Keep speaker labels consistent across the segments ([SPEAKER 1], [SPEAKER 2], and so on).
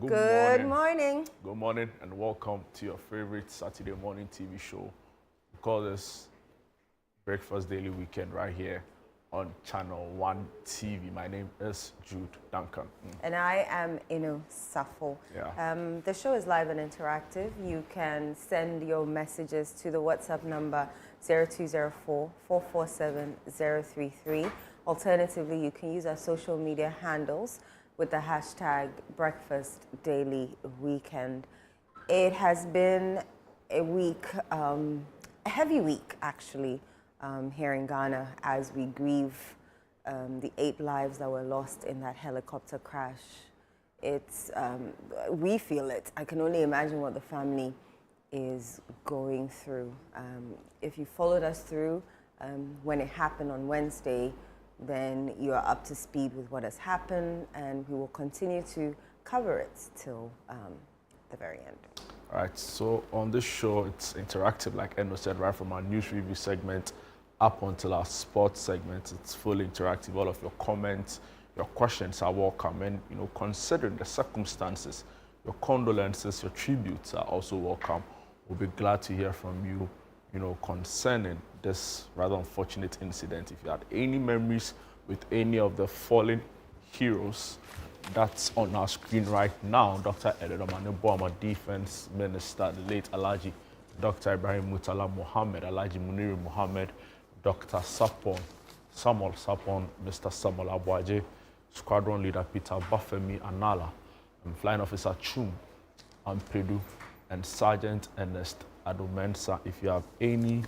[SPEAKER 1] Good morning.
[SPEAKER 2] Good morning and welcome to your favorite Saturday morning TV show. We call this Breakfast Daily Weekend right here on Channel 1 TV. My name is Jude Duncan.
[SPEAKER 1] And I am Inu Safo.
[SPEAKER 2] Yeah.
[SPEAKER 1] The show is live and interactive. You can send your messages to the WhatsApp number 0204-447-033. Alternatively, you can use our social media handles with the hashtag Breakfast Daily Weekend. It has been a week, a heavy week actually, here in Ghana as we grieve the 8 lives that were lost in that helicopter crash. It's, we feel it. I can only imagine what the family is going through. If you followed us through when it happened on Wednesday, then you are up to speed with what has happened, and we will continue to cover it till the very end.
[SPEAKER 2] All right, so on this show, it's interactive, like Eno said, right from our news review segment up until our sports segment. It's fully interactive. All of your comments, your questions are welcome. And, you know, considering the circumstances, your condolences, your tributes are also welcome. We'll be glad to hear from you, you know, concerning this rather unfortunate incident. If you had any memories with any of the fallen heroes, that's on our screen right now. Dr. Ededomane Boama, Defense Minister, the late Alhaji Dr. Ibrahim Mutala Mohammed, Alhaji Muniru Mohammed, Dr. Samuel Sapon, Mr. Samuel Abwaje, Squadron Leader Peter Bafemi Anala, and Flying Officer Chum Ampedu, and Sergeant Ernest Adomensa. If you have any,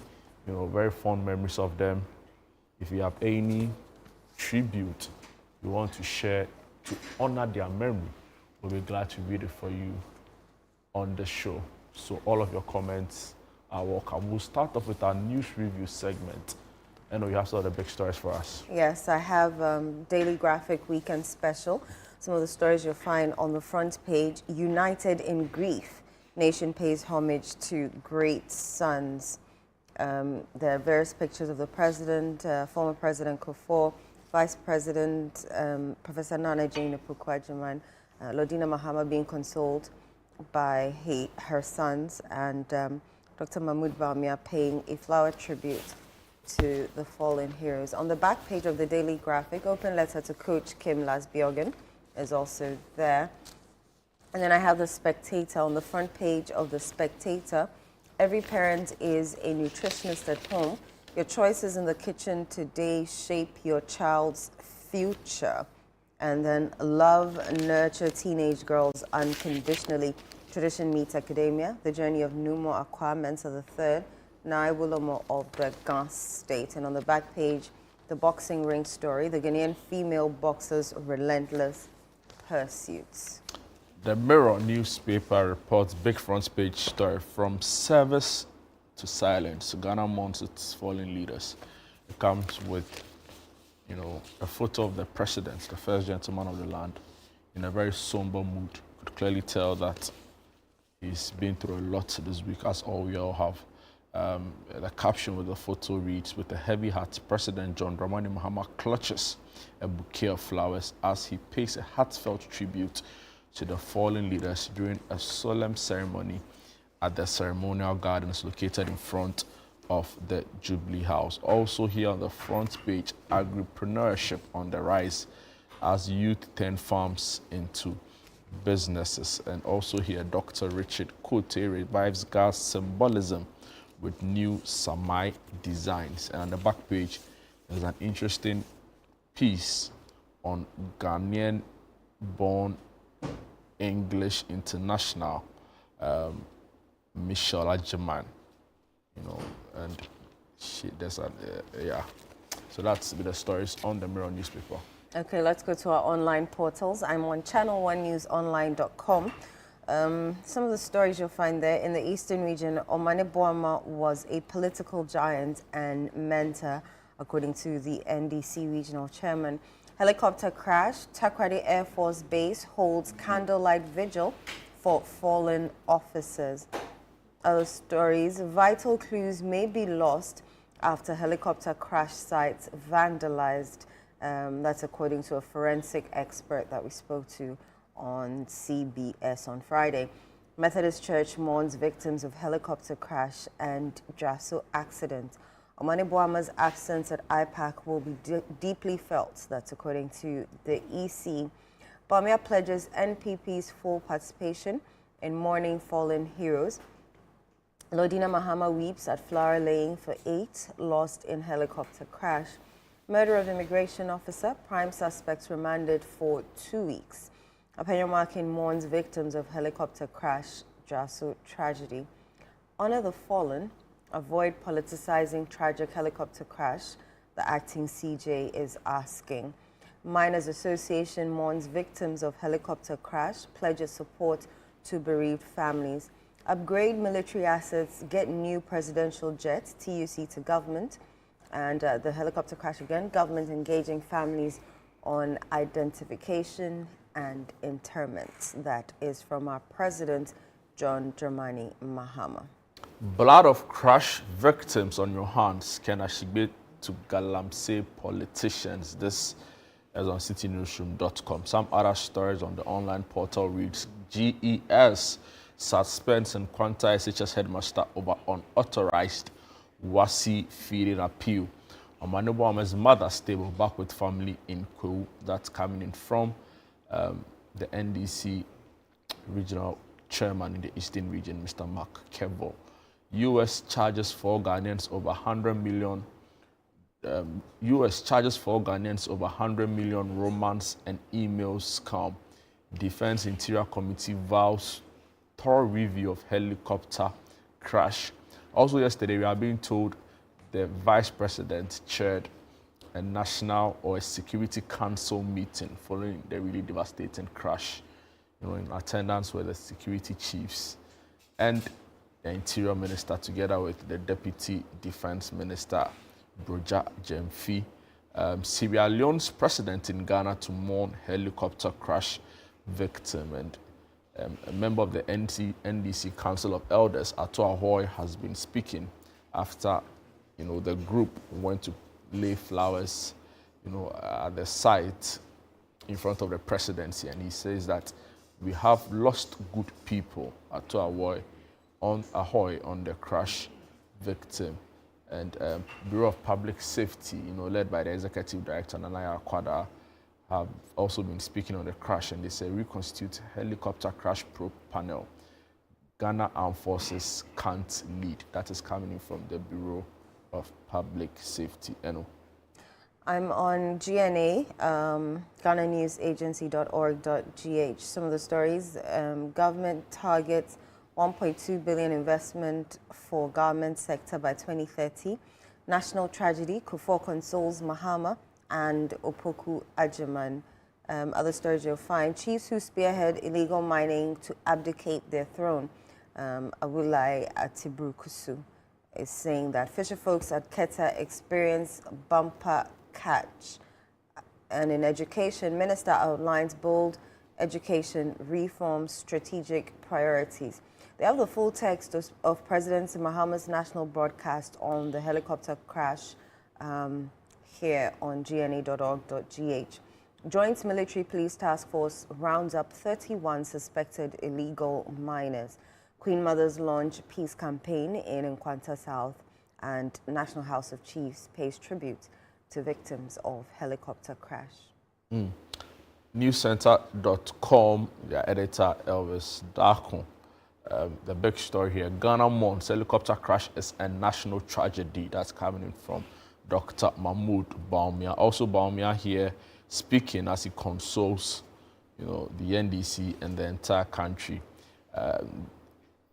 [SPEAKER 2] you know, very fond memories of them, if you have any tribute you want to share to honor their memory, we'll be glad to read it for you on the show. So all of your comments are welcome. We'll start off with our news review segment. I know you have some of the big stories for us.
[SPEAKER 1] Yes, I have Daily Graphic Weekend Special. Some of the stories you'll find on the front page. United in grief. Nation pays homage to great sons. There are various pictures of the president, former President Kufuor, Vice President Professor Nana Jane Apukwa-Agyemang, Lodina Mahama being consoled by her sons, and Dr. Mahmoud Bawumia paying a flower tribute to the fallen heroes. On the back page of the Daily Graphic, open letter to Coach Kim Lasbjorgen is also there. And then I have the Spectator. On the front page of the Spectator, every parent is a nutritionist at home. Your choices in the kitchen today shape your child's future. And then love, nurture teenage girls unconditionally. Tradition meets academia. The journey of Numo Akwa, Mensa III, Nai Wulomo of the Gas State. And on the back page, the boxing ring story, the Ghanaian female boxer's relentless pursuits.
[SPEAKER 2] The Mirror newspaper reports big front page story from service to silence. Ghana mourns its fallen leaders. It comes with, you know, a photo of the president, the first gentleman of the land, in a very somber mood. You could clearly tell that he's been through a lot this week, as all we all have. The caption with the photo reads, "With a heavy heart, President John Dramani Mahama clutches a bouquet of flowers as he pays a heartfelt tribute to the fallen leaders during a solemn ceremony at the ceremonial gardens located in front of the Jubilee House." Also here on the front page, agripreneurship on the rise as youth turn farms into businesses. And also here, Dr. Richard Kote revives gas symbolism with new Samai designs. And on the back page, there's an interesting piece on Ghanaian-born English international Michelle Agyemang, you know, and there's a yeah. So that's the stories on the Mirror newspaper.
[SPEAKER 1] Okay, let's go to our online portals. I'm on channel1newsonline.com. Some of the stories you'll find there in the eastern region. Omane Boama was a political giant and mentor, according to the NDC regional chairman. Helicopter crash. Takoradi Air Force Base holds candlelight vigil for fallen officers. Other stories. Vital clues may be lost after helicopter crash sites vandalized. That's according to a forensic expert that we spoke to on CBS on Friday. Methodist Church mourns victims of helicopter crash and Jaso accident. Omani Boama's absence at IPAC will be deeply felt. That's according to the EC. Bamia pledges NPP's full participation in mourning fallen heroes. Lodina Mahama weeps at flower laying for 8 lost in helicopter crash. Murder of immigration officer, prime suspects remanded for 2 weeks. Apenyomakin mourns victims of helicopter crash, Jaso tragedy. Honor the fallen, avoid politicizing tragic helicopter crash, the acting CJ is asking. Miners Association mourns victims of helicopter crash, pledges support to bereaved families. Upgrade military assets, get new presidential jets, TUC to government. And the helicopter crash again, government engaging families on identification and interment. That is from our president, John Dramani Mahama.
[SPEAKER 2] Blood of crash victims on your hands can actually to Galamsey politicians. This is on citynewsroom.com. Some other stories on the online portal reads, GES suspends and Quanta SHS headmaster over unauthorized Wasi feeding appeal. Omani Boama's mother stable back with family in Kwewu. That's coming in from the NDC regional chairman in the Eastern region, Mr. Mark Kevo. U.S. charges for Ghanaians over 100 million. U.S. charges for Ghanaians over 100 million romance and email scam. Defense Interior Committee vows thorough review of helicopter crash. Also yesterday, we are being told the Vice President chaired a national or a Security Council meeting following the really devastating crash. In attendance were the security chiefs and the Interior Minister together with the Deputy Defense Minister, Broja Jemfi. Sierra Leone's president in Ghana to mourn helicopter crash victim, and a member of the NDC Council of Elders, Ato Ahoy, has been speaking after the group went to lay flowers at the site in front of the presidency, and he says that we have lost good people, Ato Ahoy on the crash victim. And Bureau of Public Safety, led by the Executive Director, Nanaya Akwada, have also been speaking on the crash, and they say reconstitute helicopter crash probe panel. Ghana Armed Forces can't lead. That is coming in from the Bureau of Public Safety.
[SPEAKER 1] I'm on GNA, GhanaNewsAgency.org.gh. Some of the stories, government targets 1.2 billion investment for garment sector by 2030. National tragedy, Kufuor consoles Mahama and Opoku Ajaman. Other stories you'll find, chiefs who spearhead illegal mining to abdicate their throne. Awulai Atibrukusu is saying that fisher folks at Keta experience bumper catch. And in education, minister outlines bold education reform strategic priorities. They have the full text of President Mahama's national broadcast on the helicopter crash here on gna.org.gh. Joint Military Police Task Force rounds up 31 suspected illegal miners. Queen Mother's launch peace campaign in Nkwanta South, and National House of Chiefs pays tribute to victims of helicopter crash.
[SPEAKER 2] Newscenter.com, their editor Elvis Darko. The big story here, Ghana mourns helicopter crash is a national tragedy. That's coming in from Dr. Mahmoud Baumia. Also Baumia here speaking as he consoles, the NDC and the entire country.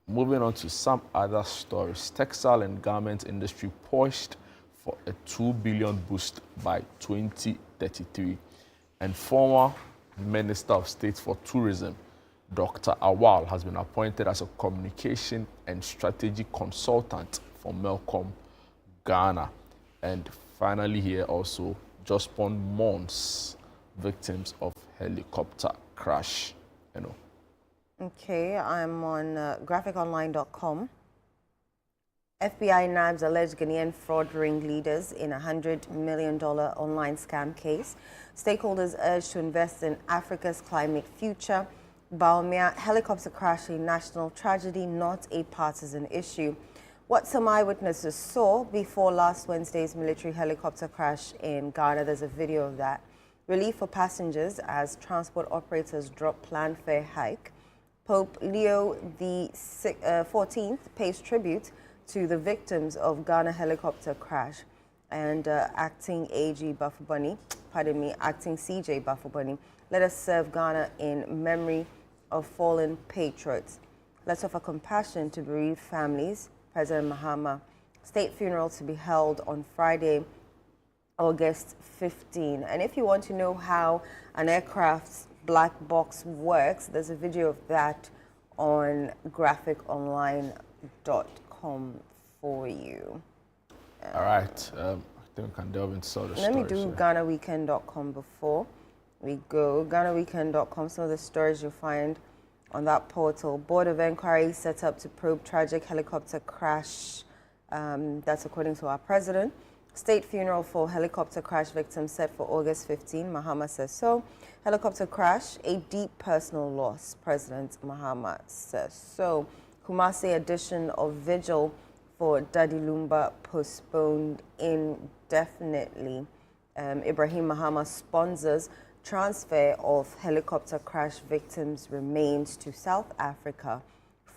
[SPEAKER 2] Moving on to some other stories, textile and garment industry poised for a 2 billion boost by 2033. And former Minister of State for Tourism, Dr. Awal, has been appointed as a communication and strategy consultant for Melcom Ghana. And finally here also, Jospon mourns victims of helicopter crash. Okay,
[SPEAKER 1] I'm on graphiconline.com. FBI nabs alleged Ghanaian fraud ring leaders in a $100 million online scam case. Stakeholders urged to invest in Africa's climate future. Baumia, helicopter crash, a national tragedy, not a partisan issue. What some eyewitnesses saw before last Wednesday's military helicopter crash in Ghana, there's a video of that. Relief for passengers as transport operators drop planned fare hike. Pope Leo the 14th pays tribute to the victims of Ghana helicopter crash, and acting CJ Bafubani, let us serve Ghana in memory of fallen patriots. Let's offer compassion to bereaved families. President Mahama. State funeral to be held on Friday, August 15. And if you want to know how an aircraft's black box works, there's a video of that on graphiconline.com for you.
[SPEAKER 2] All right. I think we can delve into some of the
[SPEAKER 1] Let
[SPEAKER 2] stories.
[SPEAKER 1] me do GhanaWeekend.com before we go. GhanaWeekend.com, some of the stories you'll find on that portal. Board of Inquiry set up to probe tragic helicopter crash. That's according to our president. State funeral for helicopter crash victims set for August 15. Mahama says so. Helicopter crash, a deep personal loss. President Mahama says so. Kumasi edition of Vigil for Daddy Lumba postponed indefinitely. Ibrahim Mahama sponsors transfer of helicopter crash victims' remains to South Africa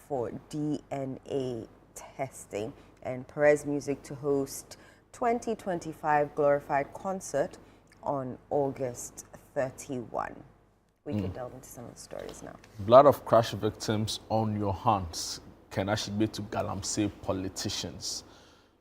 [SPEAKER 1] for DNA testing. And Perez Music to host 2025 glorified concert on August 31. We can delve into some of the stories now.
[SPEAKER 2] Blood of crash victims on your hands can actually be to Galamsey politicians.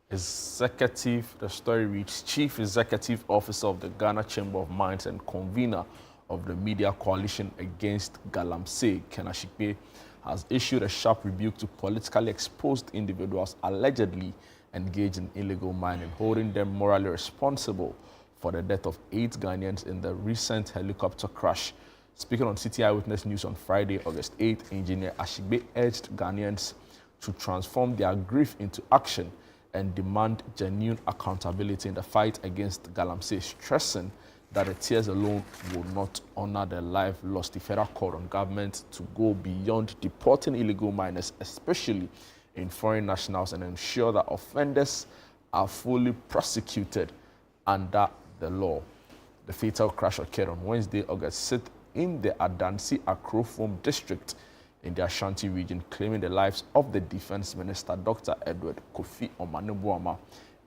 [SPEAKER 2] Executive, the story reads, Chief Executive Officer of the Ghana Chamber of Mines and convener of the Media Coalition Against Galamsey, Ken Ashikbe, has issued a sharp rebuke to politically exposed individuals allegedly engaged in illegal mining, holding them morally responsible for the death of 8 Ghanaians in the recent helicopter crash. Speaking on City Eyewitness News on Friday, August 8, Engineer Ashikbe urged Ghanaians to transform their grief into action and demand genuine accountability in the fight against Galamsey, stressing that the tears alone will not honor the life lost. The federal called on government to go beyond deporting illegal miners, especially in foreign nationals, and ensure that offenders are fully prosecuted under the law. The fatal crash occurred on Wednesday, August 6th, in the Adansi Akrofom district in the Ashanti region, claiming the lives of the Defense Minister, Dr. Edward Kofi Omanebuama,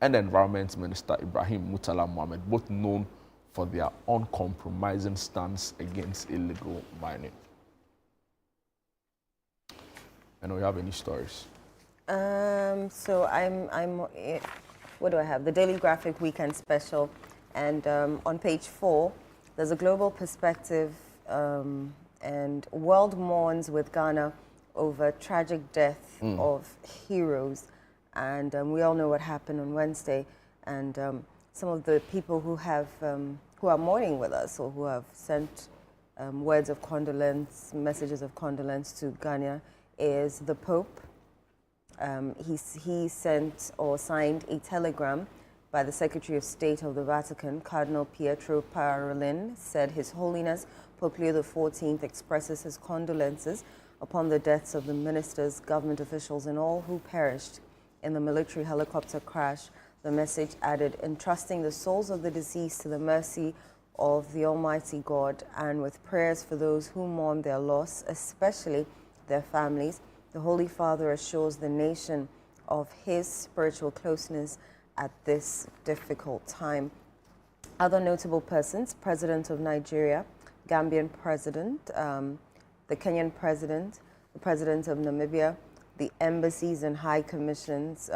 [SPEAKER 2] and the Environment Minister, Ibrahim Mutala Mohamed, both known for their uncompromising stance against illegal mining. And we have any stories?
[SPEAKER 1] So what do I have? The Daily Graphic Weekend Special. And on page 4, there's a global perspective and world mourns with Ghana over tragic death of heroes. And we all know what happened on Wednesday. And some of the people who have who are mourning with us, or who have sent words of condolence, messages of condolence to Ghana, is the Pope. He sent or signed a telegram by the Secretary of State of the Vatican, Cardinal Pietro Parolin, said His Holiness Pope Leo XIV expresses his condolences upon the deaths of the ministers, government officials, and all who perished in the military helicopter crash. The message added, entrusting the souls of the deceased to the mercy of the Almighty God, and with prayers for those who mourn their loss, especially their families, the Holy Father assures the nation of his spiritual closeness at this difficult time. Other notable persons: President of Nigeria, Gambian President, the Kenyan President, the President of Namibia, the embassies and high commissions.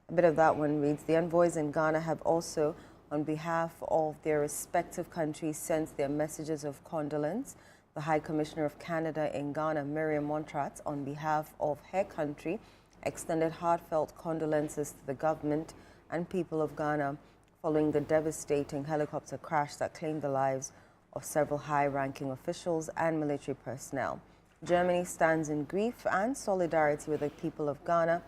[SPEAKER 1] A bit of that one reads, the envoys in Ghana have also, on behalf of their respective countries, sent their messages of condolence. The High Commissioner of Canada in Ghana, Miriam Montrat, on behalf of her country, extended heartfelt condolences to the government and people of Ghana following the devastating helicopter crash that claimed the lives of several high-ranking officials and military personnel. Germany stands in grief and solidarity with the people of Ghana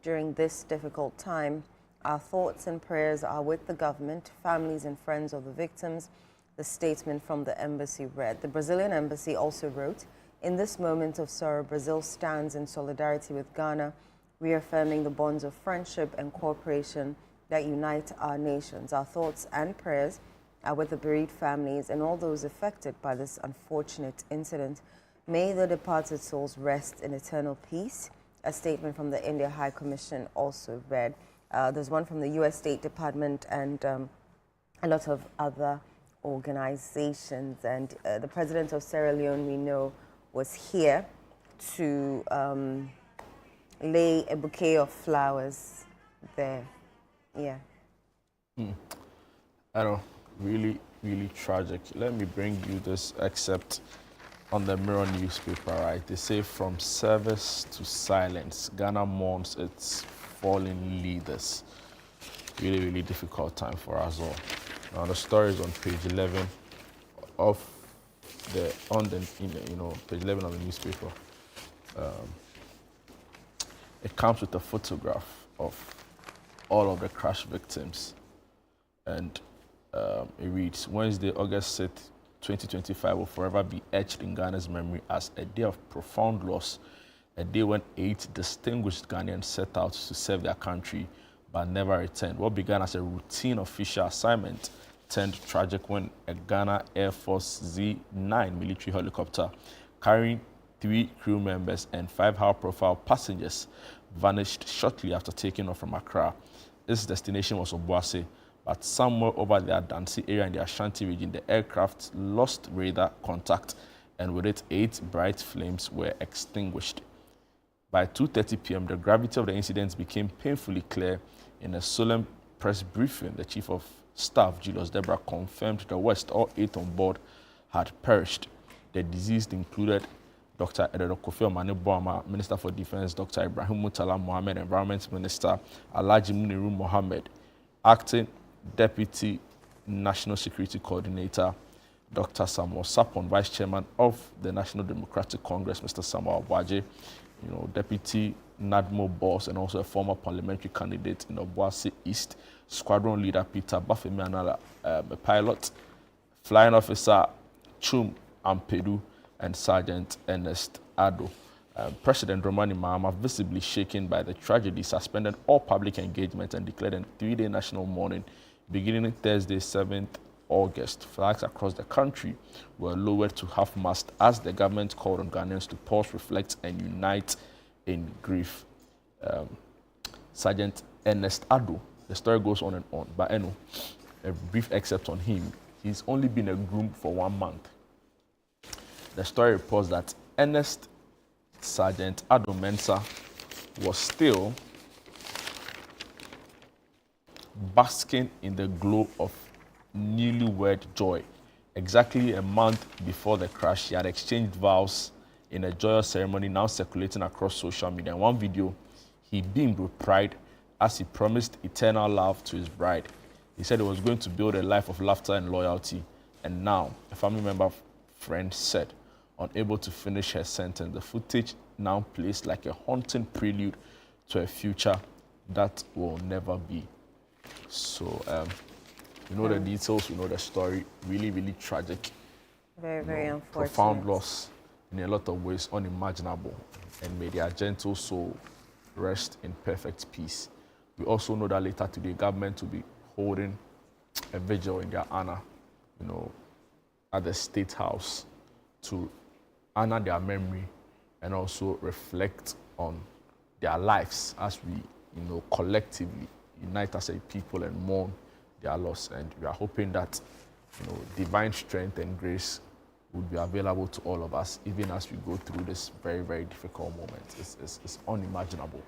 [SPEAKER 1] during this difficult time. Our thoughts and prayers are with the government, families and friends of the victims, the statement from the embassy read. The Brazilian embassy also wrote, in this moment of sorrow, Brazil stands in solidarity with Ghana, reaffirming the bonds of friendship and cooperation that unite our nations. Our thoughts and prayers are with the bereaved families and all those affected by this unfortunate incident. May the departed souls rest in eternal peace. A statement from the India High Commission also read. There's one from the U.S. State Department and a lot of other organizations. And the president of Sierra Leone, we know, was here to lay a bouquet of flowers there. Yeah.
[SPEAKER 2] I know, really, really tragic. Let me bring you this excerpt on the Mirror newspaper, right? They say, from service to silence, Ghana mourns its fallen leaders. Really, really difficult time for us all. Now, the story is on page 11 of page 11 of the newspaper. It comes with a photograph of all of the crash victims. And it reads, Wednesday, August 6th, 2025 will forever be etched in Ghana's memory as a day of profound loss, a day when 8 distinguished Ghanaians set out to serve their country but never returned. What began as a routine official assignment turned tragic when a Ghana Air Force Z-9 military helicopter carrying 3 crew members and 5 high-profile passengers vanished shortly after taking off from Accra. Its destination was Obuasi, but somewhere over the Adansi area in the Ashanti region, the aircraft lost radar contact, and with it, 8 bright flames were extinguished. By 2:30 p.m., the gravity of the incident became painfully clear. In a solemn press briefing, the Chief of Staff, Julius Debra, confirmed the worst. All 8 on board had perished. The deceased included Dr. Edodo Kofi Omane Boama, Minister for Defense, Dr. Ibrahim Mutala Mohammed, Environment Minister, Alhaji Muniru Mohammed, Acting Deputy National Security Coordinator, Dr. Samuel Sapon, Vice Chairman of the National Democratic Congress, Mr. Samuel Abuaje, Deputy NADMO boss and also a former parliamentary candidate in Obuasi East, Squadron Leader Peter Bafemi Anala, a pilot, Flying Officer Chum Ampedu, and Sergeant Ernest Addo. President Romani Mahama, visibly shaken by the tragedy, suspended all public engagement and declared a 3-day national mourning. Beginning Thursday, 7th August, flags across the country were lowered to half-mast as the government called on Ghanaians to pause, reflect, and unite in grief. Sergeant Ernest Addo, the story goes on and on, but a brief excerpt on him. He's only been a groom for 1 month. The story reports that Ernest Sergeant Addo Mensah was still basking in the glow of newlywed joy. Exactly a month before the crash, he had exchanged vows in a joyous ceremony now circulating across social media. In one video, he beamed with pride as he promised eternal love to his bride. He said he was going to build a life of laughter and loyalty. And now, a family member friend said, unable to finish her sentence, the footage now plays like a haunting prelude to a future that will never be. So, we know the details, we know the story. Really, really tragic.
[SPEAKER 1] Very, very unfortunate.
[SPEAKER 2] Profound loss in a lot of ways, unimaginable. And may their gentle soul rest in perfect peace. We also know that later today, government will be holding a vigil in their honor, at the State House to honor their memory and also reflect on their lives as we, collectively unite as a people and mourn their loss. And we are hoping that, divine strength and grace would be available to all of us, even as we go through this very, very difficult moment. It's unimaginable,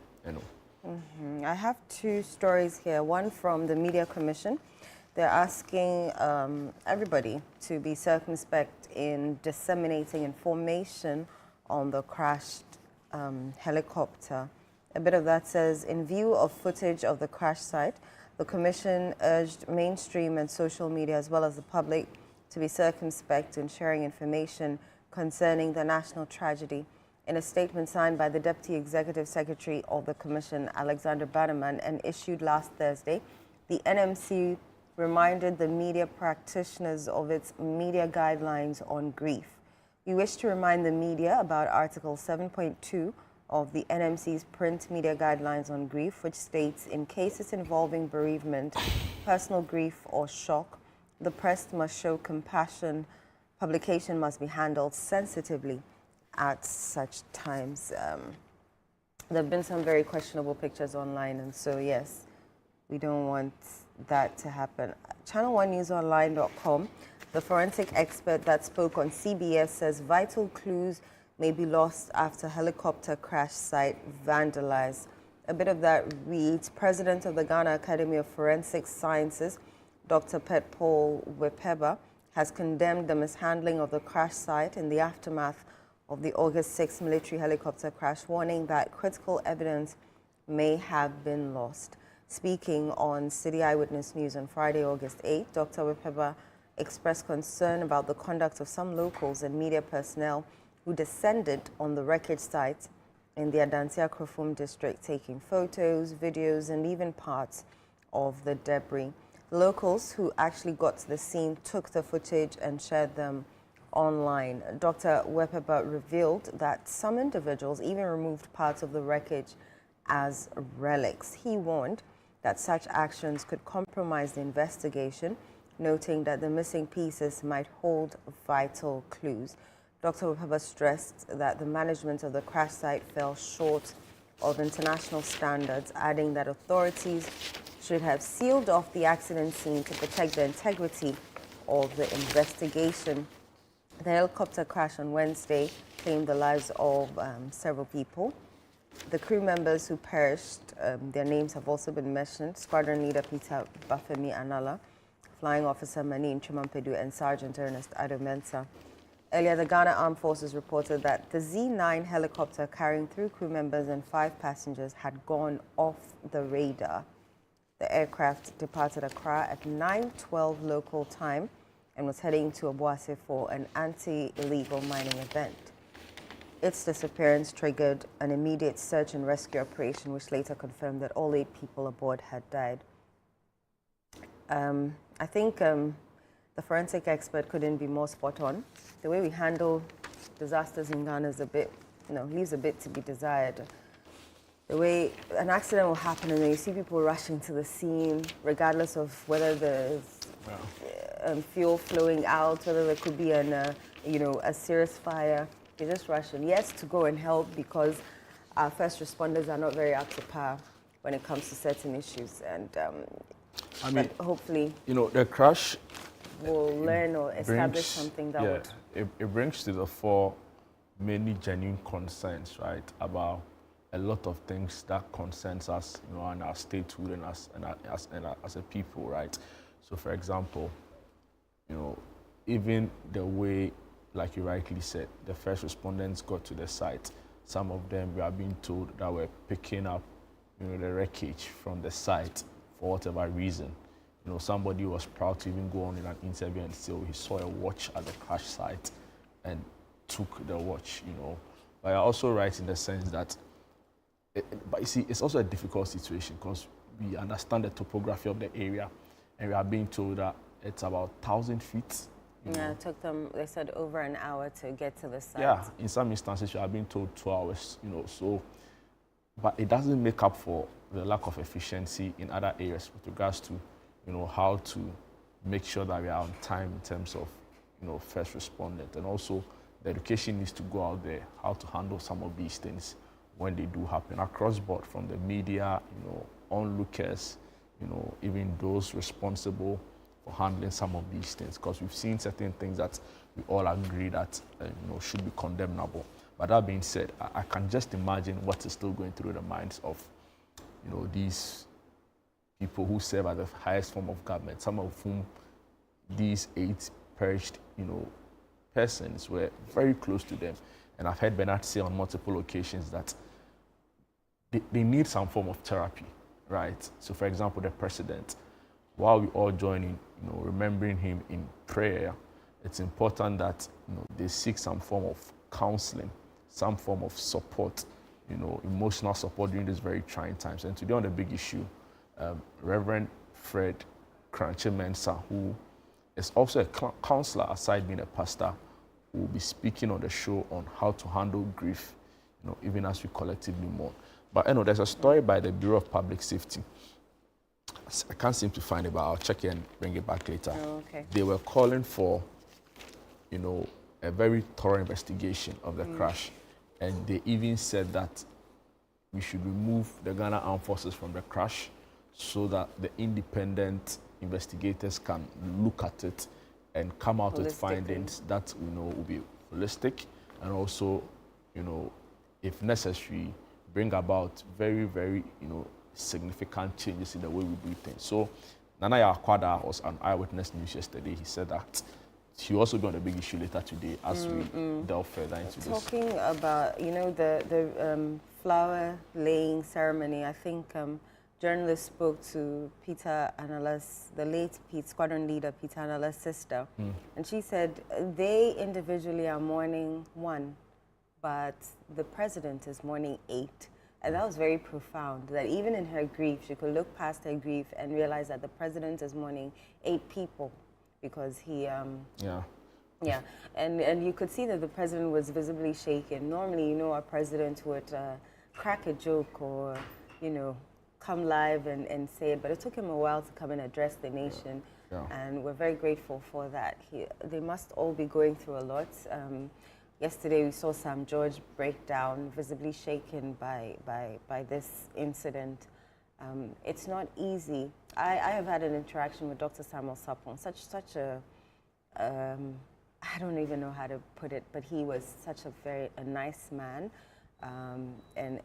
[SPEAKER 1] I have 2 stories here. One from the Media Commission. They're asking everybody to be circumspect in disseminating information on the crashed helicopter. A bit of that says, in view of footage of the crash site, the Commission urged mainstream and social media as well as the public to be circumspect in sharing information concerning the national tragedy In a statement signed by the Deputy Executive Secretary of the Commission, Alexander Bannerman, and issued last Thursday, the NMC reminded the media practitioners of its media guidelines on grief. We wish to remind the media about Article 7.2 of the NMC's print media guidelines on grief, which states, in cases involving bereavement, personal grief or shock, the press must show compassion. Publication must be handled sensitively at such times. There have been some very questionable pictures online, and so yes, we don't want that to happen. Channel1newsonline.com, the forensic expert that spoke on CBS says vital clues may be lost after helicopter crash site vandalized. A bit of that reads, President of the Ghana Academy of Forensic Sciences, Dr. Pet Paul Wepeba, has condemned the mishandling of the crash site in the aftermath of the August 6 military helicopter crash, warning that critical evidence may have been lost. Speaking on City Eyewitness News on Friday, August 8, Dr. Wepeba expressed concern about the conduct of some locals and media personnel who descended on the wreckage site in the Adansia Krofum district, taking photos, videos, and even parts of the debris. Locals who actually got to the scene took the footage and shared them online. Dr. Wepeba revealed that some individuals even removed parts of the wreckage as relics. He warned that such actions could compromise the investigation, noting that the missing pieces might hold vital clues. Dr. Wepeba stressed that the management of the crash site fell short of international standards, adding that authorities should have sealed off the accident scene to protect the integrity of the investigation. The helicopter crash on Wednesday claimed the lives of several people. The crew members who perished, their names have also been mentioned: Squadron Leader Peter Bafemi Anala, Flying Officer Manin Chimampedu, and Sergeant Ernest Adomensa. Earlier, the Ghana Armed Forces reported that the Z9 helicopter carrying 3 crew members and 5 passengers had gone off the radar. The aircraft departed Accra at 9:12 local time and was heading to Obuasi for an anti-illegal mining event. Its disappearance triggered an immediate search and rescue operation, which later confirmed that all 8 people aboard had died. I think the forensic expert couldn't be more spot on. The way we handle disasters in Ghana is a bit, leaves a bit to be desired. The way an accident will happen and then you see people rushing to the scene, regardless of whether there's fuel flowing out, whether there could be a serious fire. They just rush in. Yes, to go and help, because our first responders are not very up to par when it comes to certain issues. And but hopefully,
[SPEAKER 2] the crash
[SPEAKER 1] will learn or establish something that would.
[SPEAKER 2] It brings to the fore many genuine concerns, right, about a lot of things that concerns us, and our statehood and as a people, right? So, for example, even the way, like you rightly said, the first respondents got to the site. Some of them, we are being told that we're picking up, the wreckage from the site for whatever reason. Somebody was proud to even go on in an interview and say, he saw a watch at the crash site and took the watch, But you're also right in the sense that, but you see, it's also a difficult situation because we understand the topography of the area and we are being told that it's about 1,000 feet.
[SPEAKER 1] Yeah, it took them, they said, over an hour to get to the site.
[SPEAKER 2] Yeah, in some instances, you are being told 2 hours, so, but it doesn't make up for the lack of efficiency in other areas with regards to, how to make sure that we are on time in terms of, first responders. And also, the education needs to go out there, how to handle some of these things when they do happen across board, from the media, onlookers, even those responsible for handling some of these things, because we've seen certain things that we all agree that should be condemnable. But that being said, I can just imagine what is still going through the minds of these people who serve at the highest form of government, some of whom these 8 perished persons were very close to them. And I've heard Bernard say on multiple occasions that they need some form of therapy, right? So, for example, the president, while we all join in, remembering him in prayer, it's important that they seek some form of counseling some form of support, emotional support during these very trying times. And today on the big issue, Reverend Fred Kranche Mensah, who is also a counselor aside being a pastor, will be speaking on the show on how to handle grief, even as we collectively mourn. But there's a story by the Bureau of Public Safety. I can't seem to find it, but I'll check it and bring it back later.
[SPEAKER 1] Oh, okay.
[SPEAKER 2] They were calling for, a very thorough investigation of the crash. And they even said that we should remove the Ghana Armed Forces from the crash so that the independent investigators can look at it and come out with findings that will be holistic and also, if necessary, bring about very, very, significant changes in the way we do things. So Nana Yakwada was an eyewitness news yesterday. He said that he will also be on the big issue later today as we delve further into this.
[SPEAKER 1] Talking about, the flower laying ceremony, I think journalists spoke to Peter Anala's, the late squadron leader, Peter Anala's sister, and she said they individually are mourning 1, but the president is mourning 8. And that was very profound, that even in her grief, she could look past her grief and realize that the president is mourning 8 people because he... Yeah, and you could see that the president was visibly shaken. Normally, our president would crack a joke or, come live and say it, but it took him a while to come and address the nation, and we're very grateful for that. They must all be going through a lot. Yesterday, we saw Sam George break down, visibly shaken by this incident. It's not easy. I have had an interaction with Dr. Samuel Sapon, such a, I don't even know how to put it, but he was such a nice man, and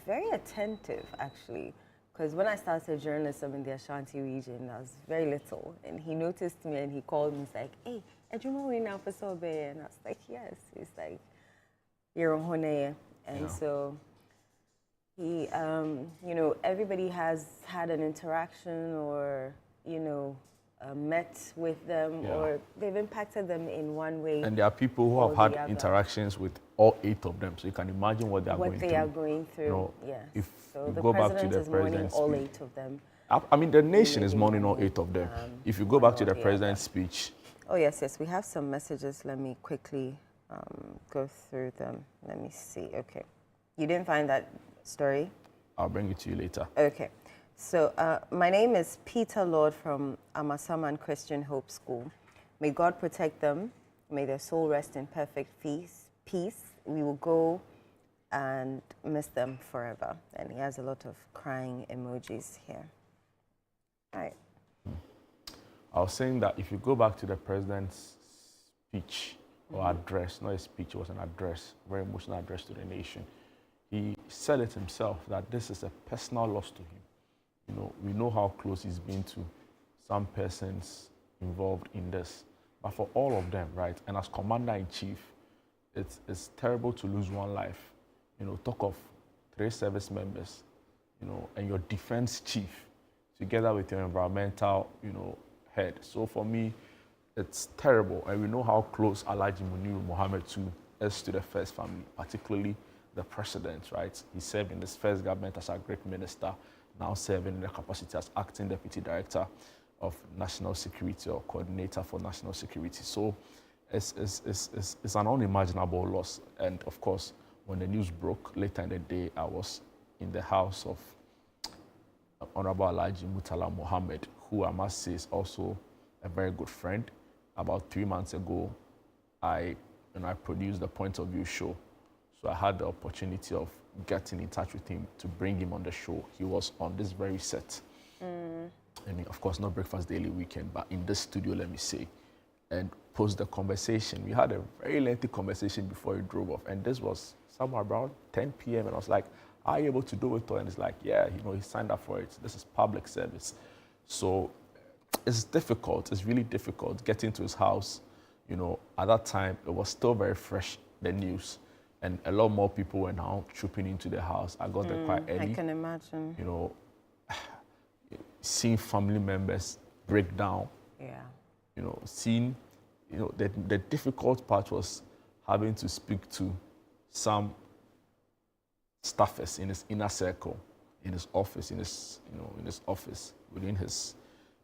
[SPEAKER 1] very attentive, actually. Because when I started journalism in the Ashanti region, I was very little, and he noticed me and he called me. He's like, "Hey, do you know we now for so bad?" And I was like, "Yes." He's like, "You're on Hone," and so he, everybody has had an interaction or met with them or they've impacted them in one way.
[SPEAKER 2] And there are people who have had interactions with all 8 of them, so you can imagine what they are going through.
[SPEAKER 1] Yes.
[SPEAKER 2] If
[SPEAKER 1] so
[SPEAKER 2] you
[SPEAKER 1] the
[SPEAKER 2] go back to the
[SPEAKER 1] president is mourning
[SPEAKER 2] president's
[SPEAKER 1] all
[SPEAKER 2] speech,
[SPEAKER 1] 8 of them.
[SPEAKER 2] I mean, the nation is mourning all 8 of them. If you go back to the president's speech.
[SPEAKER 1] Oh, yes, we have some messages. Let me quickly go through them. Let me see. Okay. You didn't find that story?
[SPEAKER 2] I'll bring it to you later.
[SPEAKER 1] Okay. So my name is Peter Lord from Amasaman Christian Hope School. May God protect them. May their soul rest in perfect peace. We will go and miss them forever. And he has a lot of crying emojis here. All right.
[SPEAKER 2] I was saying that if you go back to the president's speech or address, not a speech, it was an address, very emotional address to the nation, he said it himself that this is a personal loss to him. We know how close he's been to some persons involved in this. But for all of them, right, and as commander-in-chief, it's terrible to lose one life. Talk of 3 service members, and your defense chief, together with your environmental, head. So for me, it's terrible. And we know how close Alhaji Muniru Mohammed too is to the first family, particularly the president, right? He served in his first government as a great minister, now serving in the capacity as acting deputy director of national security or coordinator for national security. So it's an unimaginable loss. And of course, when the news broke later in the day, I was in the house of Honorable Alhaji Murtala Mohammed, who I must say is also a very good friend. About 3 months ago, I produced the Point of View show. So I had the opportunity of getting in touch with him to bring him on the show. He was on this very set. I mean, of course, not Breakfast Daily Weekend, but in this studio, let me say. And post the conversation. We had a very lengthy conversation before he drove off. And this was somewhere around 10 p.m. And I was like, are you able to do it? And it's like, yeah, he signed up for it. This is public service. So it's difficult. It's really difficult getting to his house. At that time, it was still very fresh, the news. And a lot more people were now trooping into the house. I got there quite early.
[SPEAKER 1] I can imagine.
[SPEAKER 2] Seeing family members break down.
[SPEAKER 1] Yeah.
[SPEAKER 2] Seeing, the difficult part was having to speak to some staffers in his inner circle, in his office, within his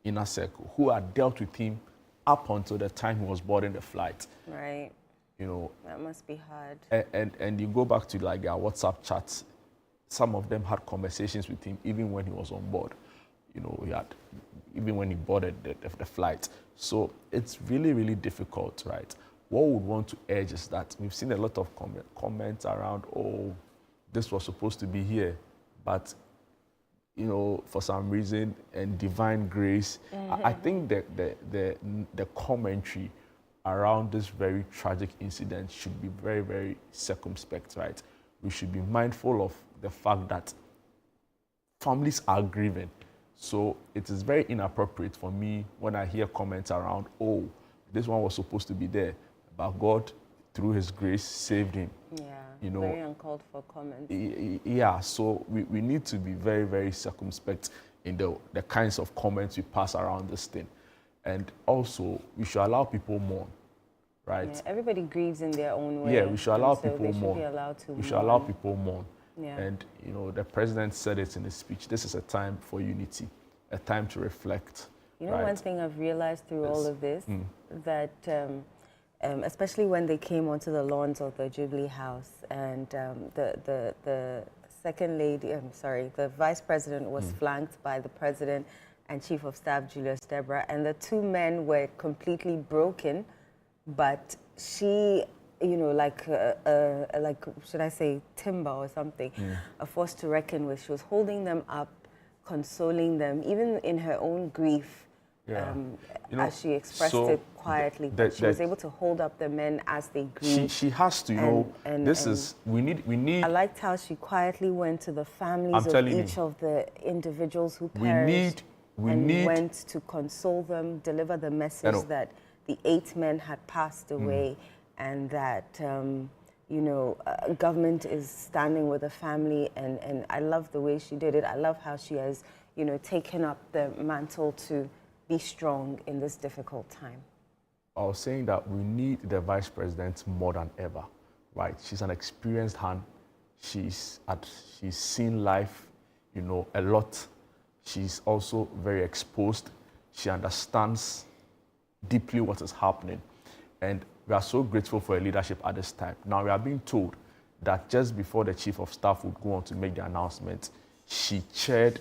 [SPEAKER 2] inner circle, who had dealt with him up until the time he was boarding the flight.
[SPEAKER 1] Right. That must be hard.
[SPEAKER 2] And you go back to like their WhatsApp chats, some of them had conversations with him even when he was on board. Even when he boarded the flight. So it's really, really difficult, right? What we would want to urge is that we've seen a lot of comments around, oh, this was supposed to be here, but for some reason and divine grace. I think that the commentary around this very tragic incident should be very, very circumspect, right? We should be mindful of the fact that families are grieving. So it is very inappropriate for me when I hear comments around, oh, this one was supposed to be there, but God, through his grace, saved him.
[SPEAKER 1] Yeah, very uncalled for comments.
[SPEAKER 2] Yeah, so we need to be very, very circumspect in the kinds of comments we pass around this thing. And also, we should allow people mourn, right?
[SPEAKER 1] Yeah, everybody grieves in their own way.
[SPEAKER 2] Yeah, we should allow
[SPEAKER 1] so
[SPEAKER 2] people mourn. We should allow people mourn.
[SPEAKER 1] Yeah.
[SPEAKER 2] And, the president said it in his speech. This is a time for unity, a time to reflect. Right?
[SPEAKER 1] One thing I've realized through all of this, that especially when they came onto the lawns of the Jubilee House and the second lady, the vice president was flanked by the president and chief of staff, Julius Debra, and the two men were completely broken, but she, like should I say timber or something, a force to reckon with. She was holding them up, consoling them, even in her own grief.
[SPEAKER 2] Yeah.
[SPEAKER 1] As she expressed it quietly, but she was able to hold up the men as they grieved.
[SPEAKER 2] She has to, we need.
[SPEAKER 1] I liked how she quietly went to the families of each of the individuals who perished went to console them, deliver the message that the 8 men had passed away, and that government is standing with the family, and I love the way she did it. I love how she has, taken up the mantle to be strong in this difficult time.
[SPEAKER 2] I was saying that we need the vice president more than ever, right? She's an experienced hand. She's seen life, a lot. She's also very exposed. She understands deeply what is happening. And we are so grateful for her leadership at this time. Now we are being told that just before the chief of staff would go on to make the announcement, she chaired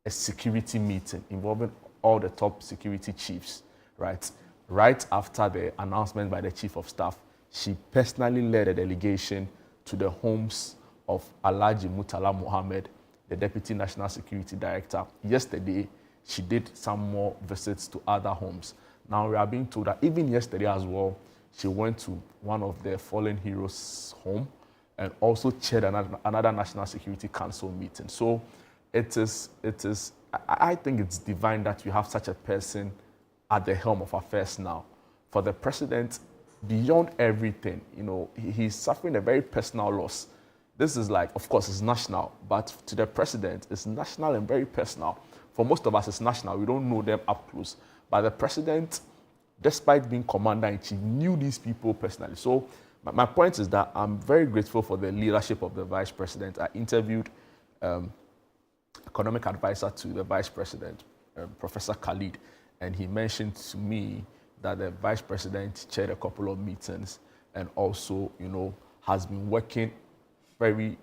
[SPEAKER 2] a security meeting involving all the top security chiefs, right? Right after the announcement by the chief of staff, she personally led a delegation to the homes of Alhaji Murtala Mohammed, the Deputy National Security Director. Yesterday, she did some more visits to other homes. Now we are being told that even yesterday as well, she went to one of the fallen heroes' home and also chaired another National Security Council meeting. So I think it's divine that you have such a person at the helm of affairs now. For the president, beyond everything, he's suffering a very personal loss. This is like, of course, it's national, but to the president, it's national and very personal. For most of us, it's national. We don't know them up close. But the president, despite being commander-in-chief, knew these people personally. So my point is that I'm very grateful for the leadership of the vice president. I interviewed economic advisor to the vice president, Professor Khalid, and he mentioned to me that the vice president chaired a couple of meetings and also, has been working very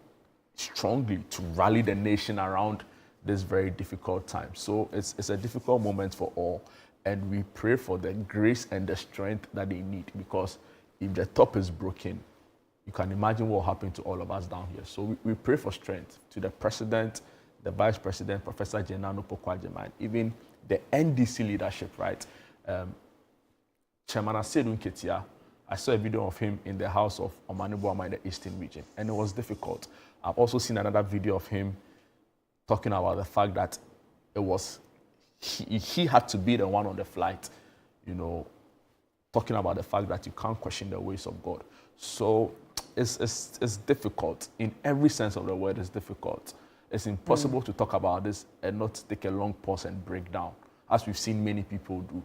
[SPEAKER 2] strongly to rally the nation around this very difficult time. So it's a difficult moment for all, and we pray for the grace and the strength that they need, because if the top is broken, you can imagine what will happen to all of us down here. So we pray for strength to the president, the vice president, Professor Jenano Pokwajima, and even the NDC leadership, right? Chairman Asedu Nketia, I saw a video of him in the house of Omanibuama in the Eastern region, and it was difficult. I've also seen another video of him talking about the fact that it was, he had to be the one on the flight, talking about the fact that you can't question the ways of God. So it's difficult. In every sense of the word, it's difficult. It's impossible to talk about this and not take a long pause and break down, as we've seen many people do.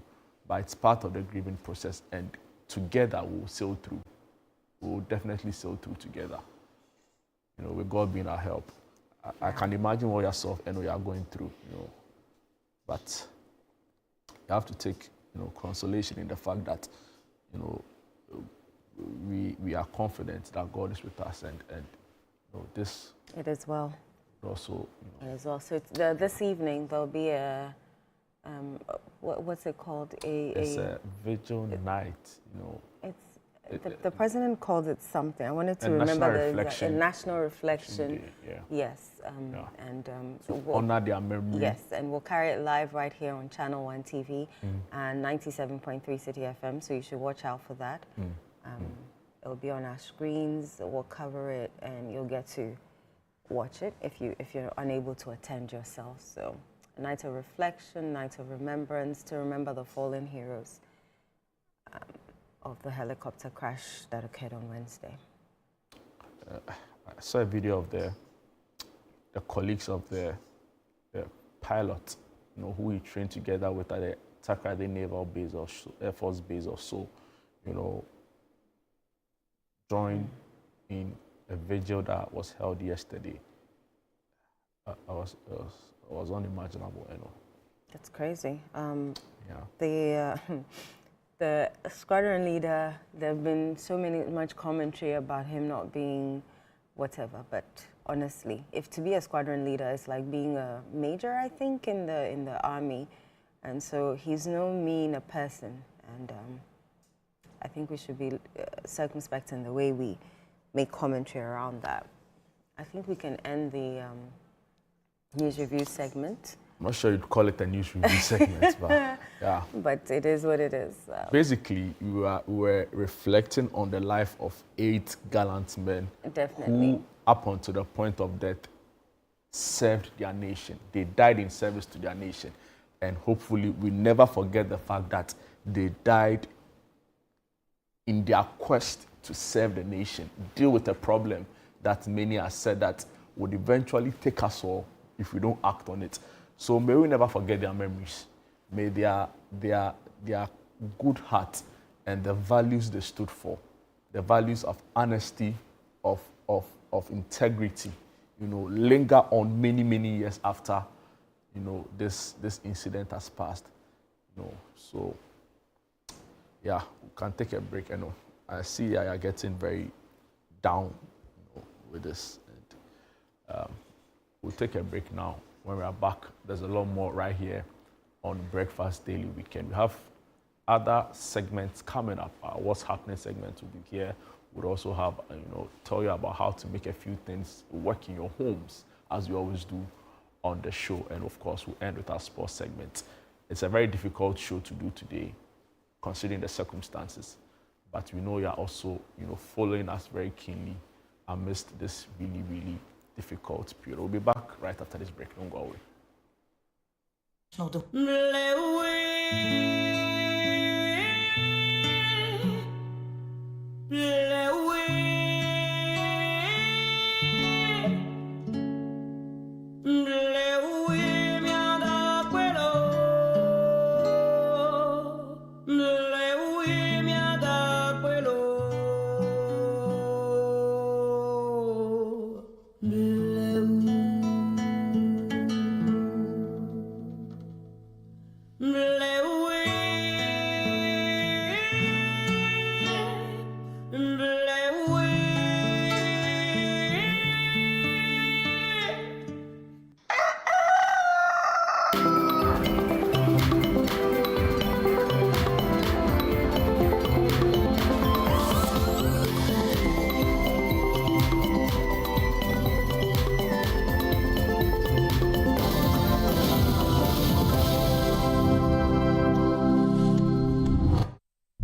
[SPEAKER 2] But it's part of the grieving process, and together we'll sail through. we'll definitely sail through together. You know, with God being our help. I can imagine what yourself and what you are going through, you know. But you have to take, you know, consolation in the fact that, you know, we are confident that God is with us, and you know, this.
[SPEAKER 1] It is well.
[SPEAKER 2] Also, you know,
[SPEAKER 1] it is well. So this evening there'll be a what's it called?
[SPEAKER 2] It's a vigil night. You know.
[SPEAKER 1] The president called it something. I wanted to remember a national reflection.
[SPEAKER 2] Yeah.
[SPEAKER 1] Yes. And so we'll
[SPEAKER 2] honor their memory.
[SPEAKER 1] Yes, and we'll carry it live right here on Channel 1 TV and 97.3 City FM. So you should watch out for that. It'll be on our screens. We'll cover it, and you'll get to watch it if you're unable to attend yourself. So a night of reflection, night of remembrance, to remember the fallen heroes of the helicopter crash that occurred on Wednesday.
[SPEAKER 2] I saw a video of the colleagues of the pilot, you know, who he trained together with at the Takoradi Naval Base or Air Force Base or so, you know, joined in a vigil that was held yesterday. It was unimaginable, you know.
[SPEAKER 1] That's crazy.
[SPEAKER 2] Yeah.
[SPEAKER 1] The squadron leader, there have been much commentary about him not being whatever, but honestly, if to be a squadron leader is like being a major, I think, in the army, and so he's no mean a person, and I think we should be circumspect in the way we make commentary around that. I think we can end the news review segment.
[SPEAKER 2] I'm not sure you'd call it a news review segment, but yeah.
[SPEAKER 1] But it is what it is.
[SPEAKER 2] Basically, we were reflecting on the life of 8 gallant men who, up until the point of death, served their nation. They died in service to their nation. And hopefully, we never forget the fact that they died in their quest to serve the nation, deal with a problem that many have said that would eventually take us all if we don't act on it. So may we never forget their memories. May their good heart and the values they stood for, the values of honesty, of integrity, you know, linger on many, many years after, you know, this incident has passed. You know, so yeah, we can take a break. You know, I see you're getting very down, you know, with this. And, we'll take a break now. When we are back, there's a lot more right here on Breakfast Daily Weekend. We have other segments coming up. Our What's Happening segment will be here. We'll also have, you know, tell you about how to make a few things work in your homes, as we always do on the show. And of course, we'll end with our sports segment. It's a very difficult show to do today, considering the circumstances. But we know you're also, you know, following us very keenly amidst this really, really difficult period. We'll be back right after this break. Don't go away.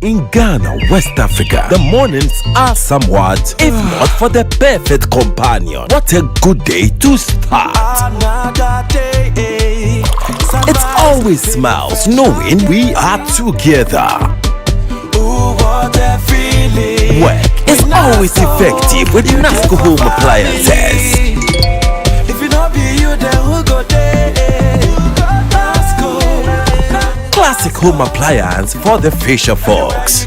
[SPEAKER 3] In Ghana, West Africa, the mornings are somewhat, if not for the perfect companion. What a good day to start. Another day. It's always smiles knowing we are together. Ooh, what a feeling. Work is always effective with NASCO Home Appliances. If it not be you, then who go there? Classic home appliance for the fisher folks.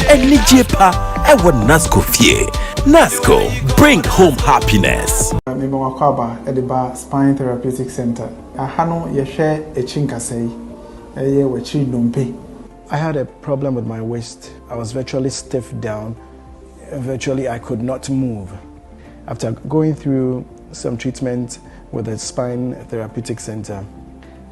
[SPEAKER 3] Enije pa ewo Nasco fie. Nasco, bring home happiness.
[SPEAKER 4] Me Makwaba at the Bar Spine Therapeutic Center. Ahano yeshe echinkasei. Eye wechi nompe. I had a problem with my waist. I was virtually stiff down. Virtually I could not move. After going through some treatment with the Spine Therapeutic Center,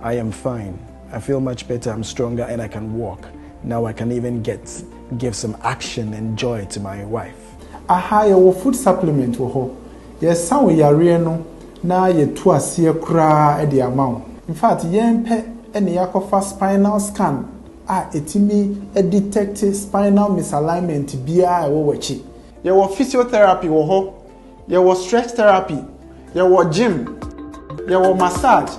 [SPEAKER 4] I am fine. I feel much better, I'm stronger, and I can walk. Now I can even give some action and joy to my wife. Aha, your food supplement wo ho. Yes, some we are no na ye to asie kra e the amount. In fact, yempe ene yakofa spinal scan etimi detect spinal misalignment bia e wo wachi. Ye wo physiotherapy wo ho. Ye wo stretch therapy. Ye wo gym. Ye wo massage.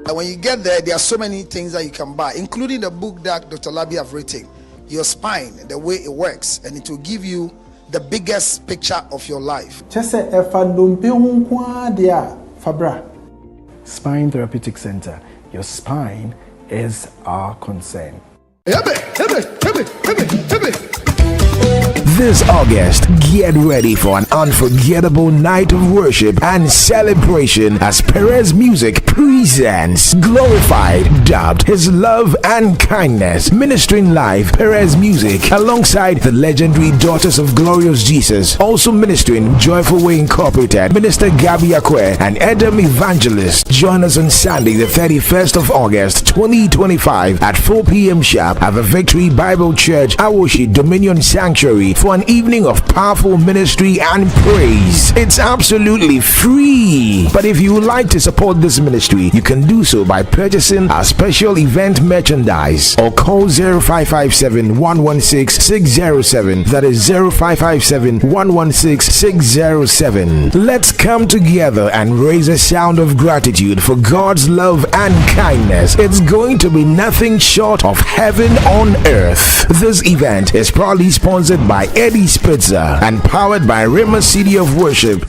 [SPEAKER 5] And when you get there, there are so many things that you can buy, including the book that Dr. Labi have written, Your Spine, the way it works, and it will give you the biggest picture of your life.
[SPEAKER 4] Spine Therapeutic Center. Your spine is our concern.
[SPEAKER 3] This August, get ready for an unforgettable night of worship and celebration as Perez Music presents Glorified, dubbed His Love and Kindness, ministering live Perez Music alongside the legendary Daughters of Glorious Jesus, also ministering Joyful Way Incorporated, Minister Gabi Akwe and Edom Evangelist. Join us on Sunday, the 31st of August, 2025 at 4 p.m. sharp at the Victory Bible Church, Awoshi Dominion Sanctuary for an evening of powerful ministry and praise. It's absolutely free. But if you would like to support this ministry, you can do so by purchasing our special event merchandise or call 0557 116 607. That is 0557 116 607. Let's come together and raise a sound of gratitude for God's love and kindness. It's going to be nothing short of heaven on earth. This event is proudly sponsored by Eddie Spitzer and powered by Rima City of Worship.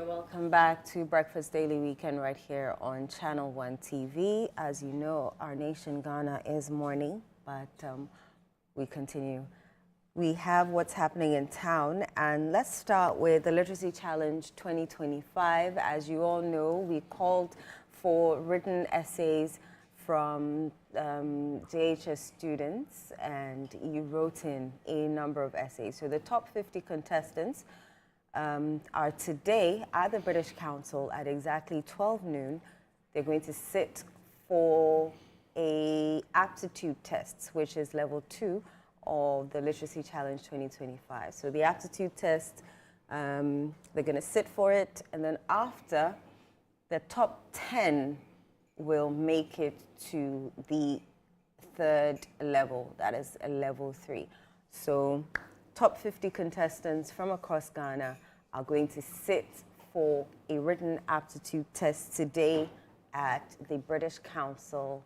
[SPEAKER 1] Welcome back to Breakfast Daily Weekend right here on Channel 1 TV. As you know, our nation, Ghana, is mourning, but we continue. We have what's happening in town, and let's start with the Literacy Challenge 2025. As you all know, we called for written essays from JHS students, and you wrote in a number of essays. So the top 50 contestants are today at the British Council at exactly 12 noon. They're going to sit for a aptitude test, which is level 2 of the Literacy Challenge 2025. So the aptitude test, they're going to sit for it, and then after, the top 10 will make it to the third level, that is a level 3. So top 50 contestants from across Ghana are going to sit for a written aptitude test today at the British Council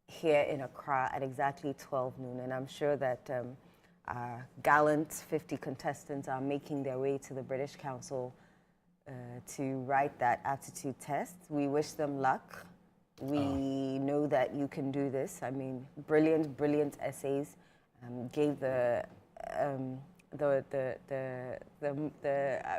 [SPEAKER 1] here in Accra at exactly 12 noon. And I'm sure that our gallant 50 contestants are making their way to the British Council to write that aptitude test. We wish them luck. We know that you can do this. I mean, brilliant, brilliant essays. Gave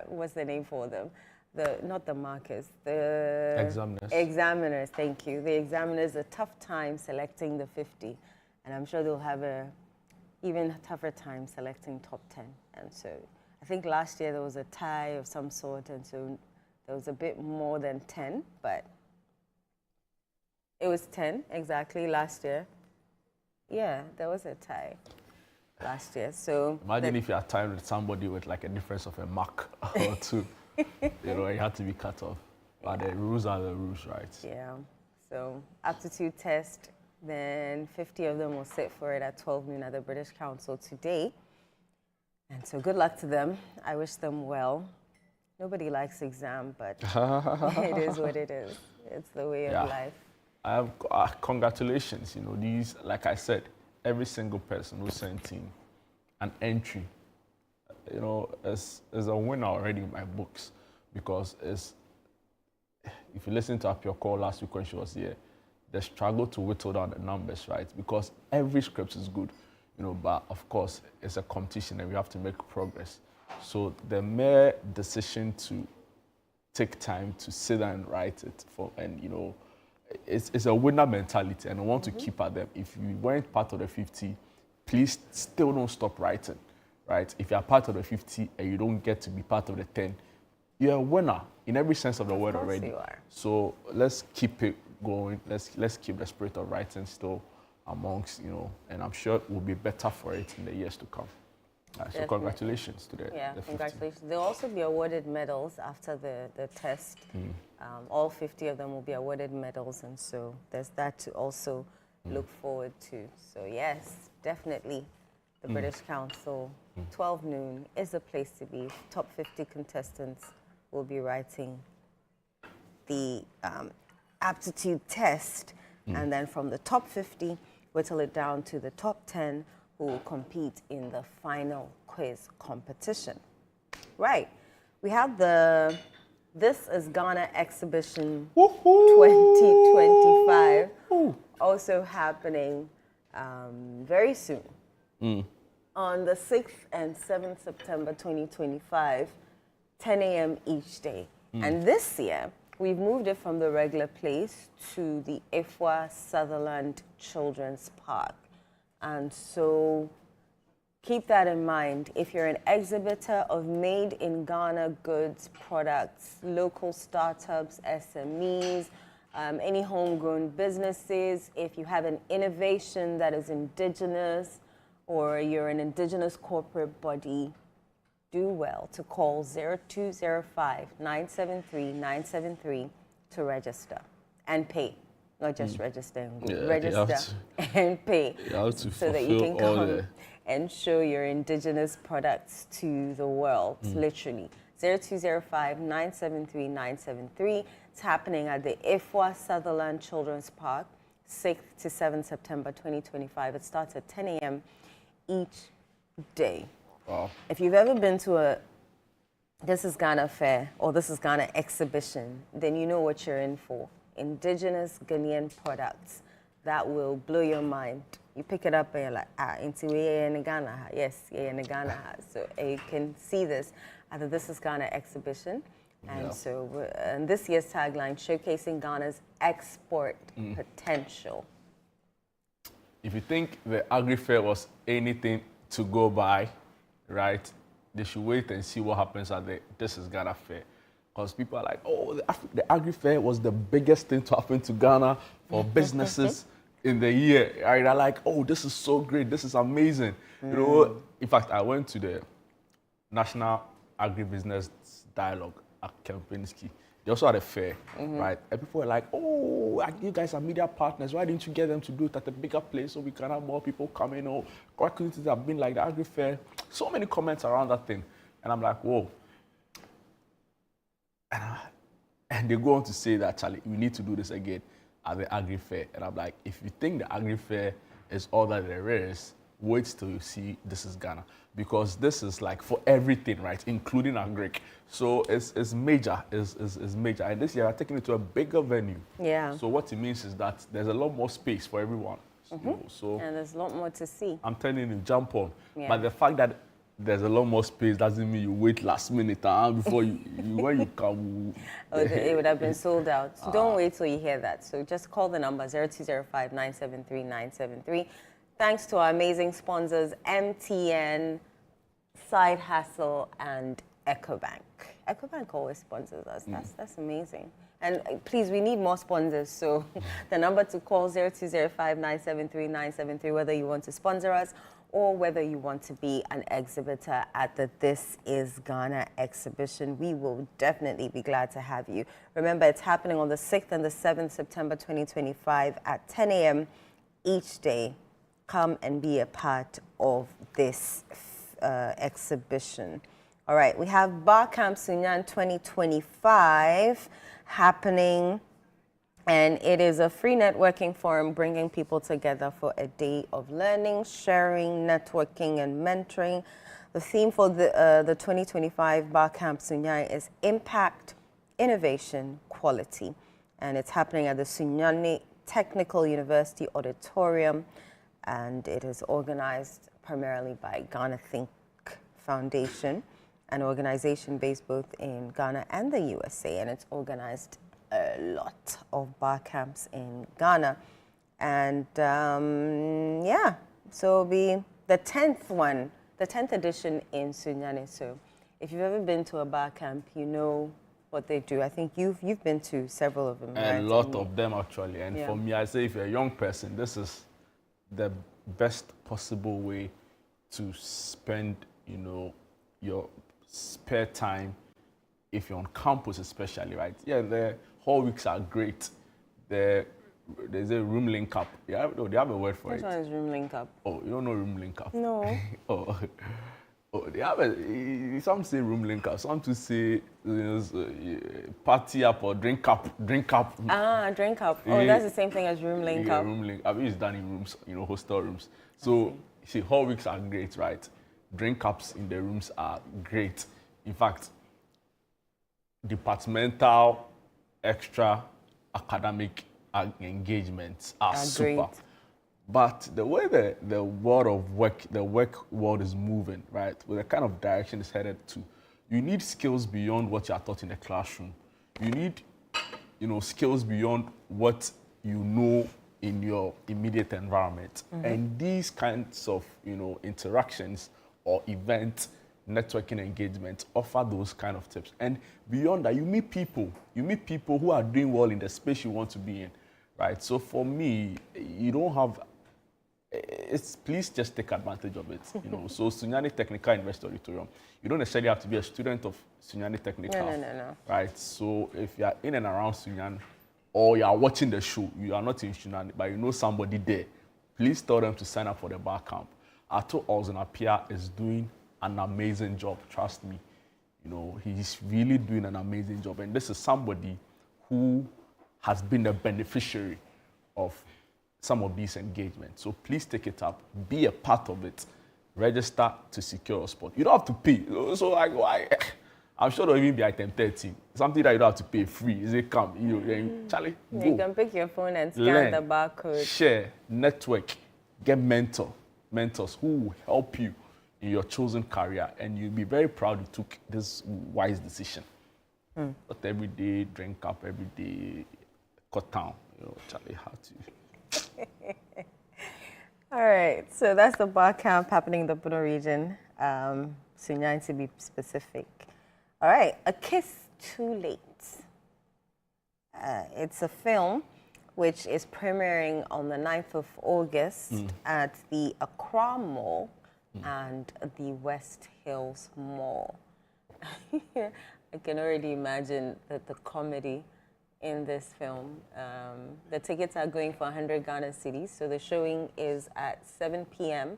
[SPEAKER 1] what's the name for them? not the markers, the
[SPEAKER 2] Examiners.
[SPEAKER 1] Examiners, thank you. The examiners a tough time selecting the 50, and I'm sure they'll have a even tougher time selecting top 10. And so I think last year there was a tie of some sort, and so there was a bit more than 10, but it was 10 exactly last year. Yeah, there was a tie last year. So
[SPEAKER 2] imagine if you had timed with somebody with like a difference of a mark or two. You know, you had to be cut off. But the rules are the rules, right?
[SPEAKER 1] Yeah. So aptitude test, then 50 of them will sit for it at 12 noon at the British Council today. And so good luck to them. I wish them well. Nobody likes exam, but it is what it is. It's the way of life.
[SPEAKER 2] Congratulations, you know, these, like I said, every single person who sent in an entry, you know, is a winner already in my books, because if you listen to your call last week when she was here, the struggle to whittle down the numbers, right? Because every script is good, you know, but of course it's a competition and we have to make progress. So the mere decision to take time to sit down and write it and you know, it's a winner mentality, and I want to keep at them. If you weren't part of the 50, please still don't stop writing, right? If you're part of the 50 and you don't get to be part of the 10, you're a winner in every sense of the word already.
[SPEAKER 1] You are.
[SPEAKER 2] So let's keep it going. Let's keep the spirit of writing still amongst, you know, and I'm sure it will be better for it in the years to come. So congratulations to the 50.
[SPEAKER 1] Congratulations. They'll also be awarded medals after the test. All 50 of them will be awarded medals, and so there's that to also look forward to. So yes, definitely the British Council, 12 noon is a place to be. Top 50 contestants will be writing the aptitude test, and then from the top 50, whittle it down to the top 10 who will compete in the final quiz competition. Right. We have the This is Ghana exhibition 2025 also happening very soon. On the 6th and 7th September 2025, 10 a.m. each day. And this year, we've moved it from the regular place to the Ifwa Sutherland Children's Park. And so keep that in mind. If you're an exhibitor of made in Ghana goods, products, local startups, SMEs, any homegrown businesses, if you have an innovation that is indigenous, or you're an indigenous corporate body, do well to call 0205-973-973 to register and pay. Not just register and go. Register and pay. So that you can come and show your indigenous products to the world, literally. 0205-973-973. It's happening at the Ifwa Sutherland Children's Park, 6th to 7th September 2025. It starts at 10 a.m. each day.
[SPEAKER 2] Wow.
[SPEAKER 1] If you've ever been to a This is Ghana fair or This is Ghana exhibition, then you know what you're in for. Indigenous Ghanaian products that will blow your mind. You pick it up and you're like, into in Ghana. Yes, in Ghana. So you can see this at the This is Ghana exhibition. And so and this year's tagline, showcasing Ghana's export potential.
[SPEAKER 2] If you think the Agri-Fair was anything to go by, right, they should wait and see what happens at the This is Ghana Fair. Because people are like, oh, the Agri-Fair was the biggest thing to happen to Ghana for businesses in the year. Right? They're like, oh, this is so great, this is amazing. You know, in fact, I went to the National Agribusiness Dialogue at Kempinski. They also had a fair, right? And people were like, oh, you guys are media partners. Why didn't you get them to do it at a bigger place so we can have more people coming? Or why couldn't it have been like the Agri-Fair? So many comments around that thing. And I'm like, whoa. And they go on to say that, Charlie, we need to do this again at the Agri-Fair. And I'm like, if you think the Agri-Fair is all that there is, wait till you see This is Ghana. Because this is like for everything, right? Including agric. So it's major, it's major. And this year I'm taking it to a bigger venue.
[SPEAKER 1] Yeah.
[SPEAKER 2] So what it means is that there's a lot more space for everyone. You know, so
[SPEAKER 1] and there's a lot more to see.
[SPEAKER 2] I'm telling you, jump on.
[SPEAKER 1] Yeah.
[SPEAKER 2] But the fact that there's a lot more space doesn't mean you wait last minute before when you come.
[SPEAKER 1] It would have been sold out. So don't wait till you hear that. So just call the number 0205 973 973. Thanks to our amazing sponsors, MTN, Side Hustle, and EcoBank. EcoBank always sponsors us. That's amazing. And please, we need more sponsors. So the number to call 0205 973 973, whether you want to sponsor us or whether you want to be an exhibitor at the This Is Ghana exhibition. We will definitely be glad to have you. Remember, it's happening on the 6th and the 7th September 2025 at 10 a.m. each day. Come and be a part of this exhibition. All right, we have Bar Camp Sunyan 2025 happening, and it is a free networking forum bringing people together for a day of learning, sharing, networking, and mentoring. The theme for the 2025 Bar Camp Sunyan is Impact, Innovation, Quality, and it's happening at the Sunyani Technical University Auditorium, and it is organized primarily by Ghana Think Foundation, an organization based both in Ghana and the USA, and it's organized a lot of bar camps in Ghana. And yeah, so it'll be the 10th one, the 10th edition in Sunyani. So if you've ever been to a bar camp, you know what they do. I think you've been to several of them, right?
[SPEAKER 2] A lot of them, actually. And for me, I say if you're a young person, this is the best possible way to spend, you know, your spare time if you're on campus, especially, right? Yeah, the whole weeks are great. There's a room link up. Yeah, no, they have a word for it.
[SPEAKER 1] Which one is room link up?
[SPEAKER 2] Oh, you don't know room link up?
[SPEAKER 1] No.
[SPEAKER 2] Oh, they have some say room link up, some to say party up or drink up.
[SPEAKER 1] Drink up. Oh, that's the same thing as room link up.
[SPEAKER 2] Room link. I mean, it's done in rooms, hostel rooms. So, see, whole weeks are great, right? Drink ups in the rooms are great. In fact, departmental, extra, academic engagements are super. Great. But the way the world of work, the work world is moving, right, with the kind of direction it's headed to, you need skills beyond what you are taught in the classroom. You need, skills beyond what you know in your immediate environment. Mm-hmm. And these kinds of, interactions or event networking engagement offer those kind of tips. And beyond that, you meet people who are doing well in the space you want to be in, right? So for me, you don't have, please just take advantage of it. So Sunyani Technical University Auditorium, you don't necessarily have to be a student of Sunyani Technical.
[SPEAKER 1] No.
[SPEAKER 2] Right? So if you are in and around Sunyani, or you are watching the show, you are not in Sunyani, but you know somebody there, please tell them to sign up for the bar camp. Ato Ozunapia is doing an amazing job, trust me. He's really doing an amazing job. And this is somebody who has been a beneficiary of some of these engagements. So please take it up, be a part of it, register to secure a spot. You don't have to pay. So why? I'm sure there'll even be item 30. Something that you don't have to pay free. Is it come? Charlie, go.
[SPEAKER 1] You can pick your phone and scan the barcode.
[SPEAKER 2] Share, network, get mentors who will help you in your chosen career, and you'll be very proud you took this wise decision. Not every day, drink up, every day, cut down. Charlie, how to.
[SPEAKER 1] All right, so that's the bar camp happening in the Puno region. Sunyani to be specific. All right, A Kiss Too Late. It's a film which is premiering on the 9th of August at the Accra Mall and the West Hills Mall. I can already imagine that the comedy in this film. The tickets are going for 100 Ghana cedis, so the showing is at 7 p.m.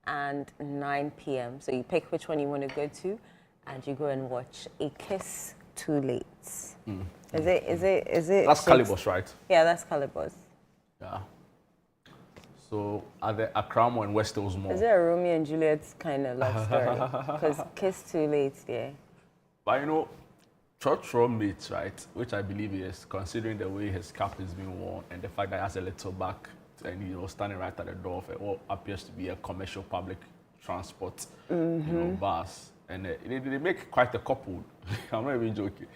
[SPEAKER 1] and 9 p.m. So you pick which one you want to go to, and you go and watch A Kiss Too Late. Is it?
[SPEAKER 2] That's Calibos, right?
[SPEAKER 1] Yeah, that's Calibos.
[SPEAKER 2] Yeah. So are the Accra Mall and West Hills Mall?
[SPEAKER 1] Is it a Romeo and Juliet kind of love story? Because Kiss Too Late, yeah.
[SPEAKER 2] But Church mates, right, which I believe he is, considering the way his cap is being worn and the fact that he has a little back and standing right at the door of what appears to be a commercial public transport, bus, and they make quite a couple. I'm not even joking.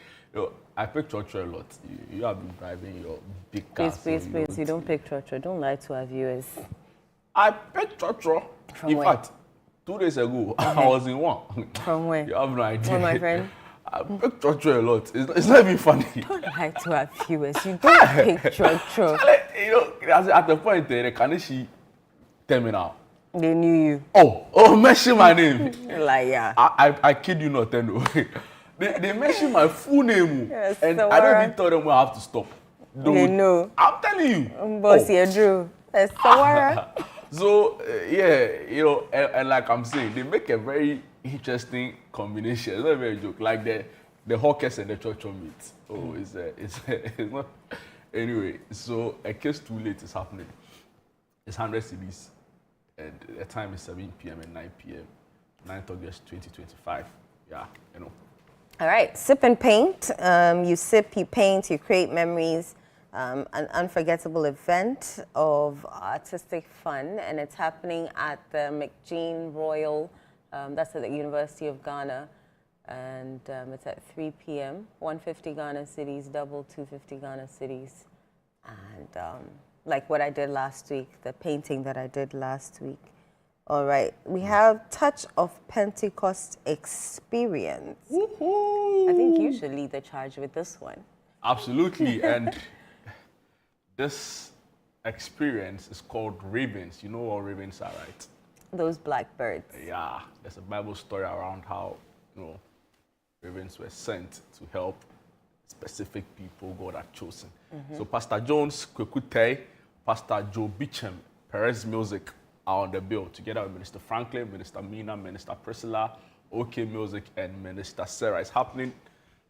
[SPEAKER 2] I pick Chocho a lot. You have been driving your big car.
[SPEAKER 1] Please, you don't pick Chocho. Don't lie to our viewers.
[SPEAKER 2] I picked Chocho. In fact, 2 days ago, I was in one.
[SPEAKER 1] From where?
[SPEAKER 2] You have no idea.
[SPEAKER 1] Oh, my friend.
[SPEAKER 2] I pick Chocho a lot. It's not even funny.
[SPEAKER 1] Don't lie to our viewers. You don't pick Chocho.
[SPEAKER 2] At the point, the Kanishi terminal.
[SPEAKER 1] They knew you.
[SPEAKER 2] Oh, mention my name.
[SPEAKER 1] Like, yeah.
[SPEAKER 2] I kid you not, They mention my full name.
[SPEAKER 1] Yes,
[SPEAKER 2] and
[SPEAKER 1] so
[SPEAKER 2] I don't even tell them where I have to stop.
[SPEAKER 1] They know.
[SPEAKER 2] I'm telling you.
[SPEAKER 1] Boss, Drew.
[SPEAKER 2] So, yeah, and like I'm saying, they make a very interesting combination. It's not a very joke. Like the hawkers and the Chocho meet. Oh, it's not. Anyway, so a case too late is happening. It's 100 CDs. And the time is 7 p.m. and 9 p.m. 9th August 2025. Yeah,
[SPEAKER 1] All right, sip and paint. You sip, you paint, you create memories. An unforgettable event of artistic fun, and it's happening at the McGean Royal, that's at the University of Ghana, and it's at 3 p.m. 150 Ghana cities, double 250 Ghana cities, and like what I did last week, the painting that I did last week. All right, we have Touch of Pentecost Experience.
[SPEAKER 2] Woohoo!
[SPEAKER 1] I think you should lead the charge with this one.
[SPEAKER 2] Absolutely, and this experience is called ravens. You know what ravens are, right?
[SPEAKER 1] Those blackbirds.
[SPEAKER 2] Yeah, there's a Bible story around how, ravens were sent to help specific people God had chosen. So Pastor Jones Kwekutei, Pastor Joe Beecham, Perez Music are on the bill together with Minister Franklin, Minister Mina, Minister Priscilla, OK Music, and Minister Sarah. It's happening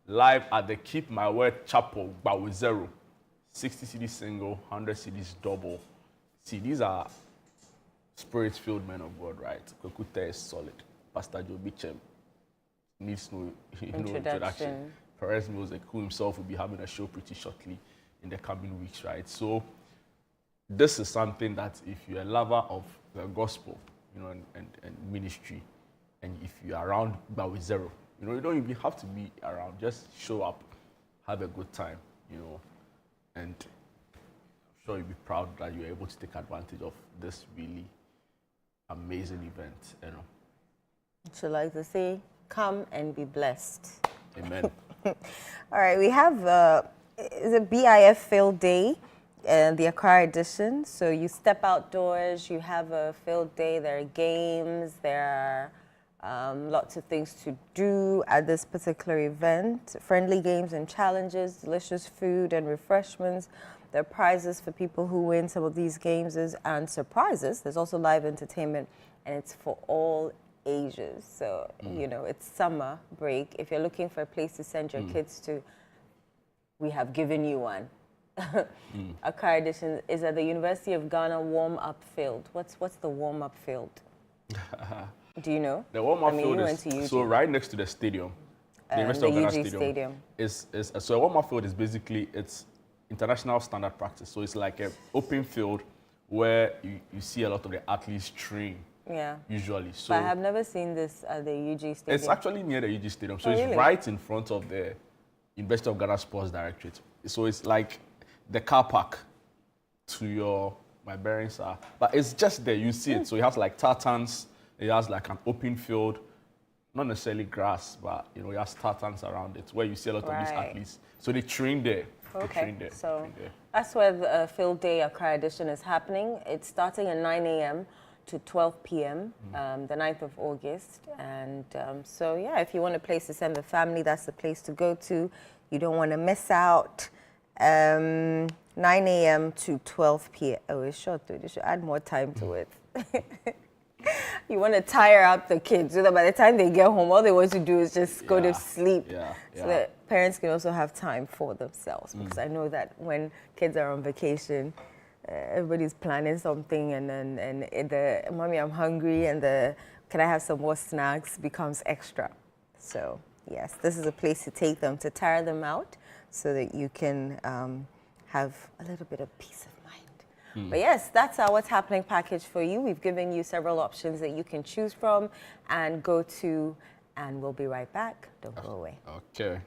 [SPEAKER 2] live at the Keep My Word Chapel, Bawizero. 60 CDs single, 100 CDs double. See, these are spirit-filled men of God, right? Kwekutei is solid. Pastor Joe Beecham needs no introduction. Perez Music, who himself will be having a show pretty shortly in the coming weeks, right? So this is something that if you're a lover of the gospel, and ministry, and if you're around Bawizero, you don't even have to be around. Just show up, have a good time, and I'm sure you'll be proud that you're able to take advantage of this really amazing event,
[SPEAKER 1] So like to say, come and be blessed.
[SPEAKER 2] Amen.
[SPEAKER 1] All right, we have it's a BIF Field Day, the Accra edition. So you step outdoors, you have a field day, there are games, there are lots of things to do at this particular event. Friendly games and challenges, delicious food and refreshments. There are prizes for people who win some of these games and surprises. There's also live entertainment, and it's for all ages. So, it's summer break. If you're looking for a place to send your kids to, we have given you one. Accra edition is at the University of Ghana warm-up field. What's the warm-up field? Do you know?
[SPEAKER 2] The warm-up field is so right next to the stadium. The University of Ghana Stadium. So a warm-up field is basically, it's international standard practice. So it's like an open field where you see a lot of the athletes train.
[SPEAKER 1] Yeah.
[SPEAKER 2] Usually. So
[SPEAKER 1] but I have never seen this at the UG Stadium.
[SPEAKER 2] It's actually near the UG Stadium. So it's right in front of the University of Ghana Sports Directorate. So it's like the car park to my bearings are. But it's just there, you see it. So it has like tartans, it has like an open field, not necessarily grass, but it has tartans around it where you see a lot of these athletes. So they train there.
[SPEAKER 1] Okay, so that's where the Field Day Accra edition is happening. It's starting at 9 a.m. to 12 p.m., the 9th of August. And so, yeah, if you want a place to send the family, that's the place to go to. You don't want to miss out. 9 a.m. to 12 p.m. Oh, it's short, dude. You should add more time to it. You want to tire out the kids so that by the time they get home, all they want to do is just go to sleep. So that parents can also have time for themselves. Because I know that when kids are on vacation, everybody's planning something, and then the mommy, I'm hungry, and the can I have some more snacks becomes extra. So yes, this is a place to take them, to tire them out, so that you can have a little bit of peace of mind. But yes, that's our What's Happening package for you. We've given you several options that you can choose from and go to, and we'll be right back. Don't go away.
[SPEAKER 2] Okay.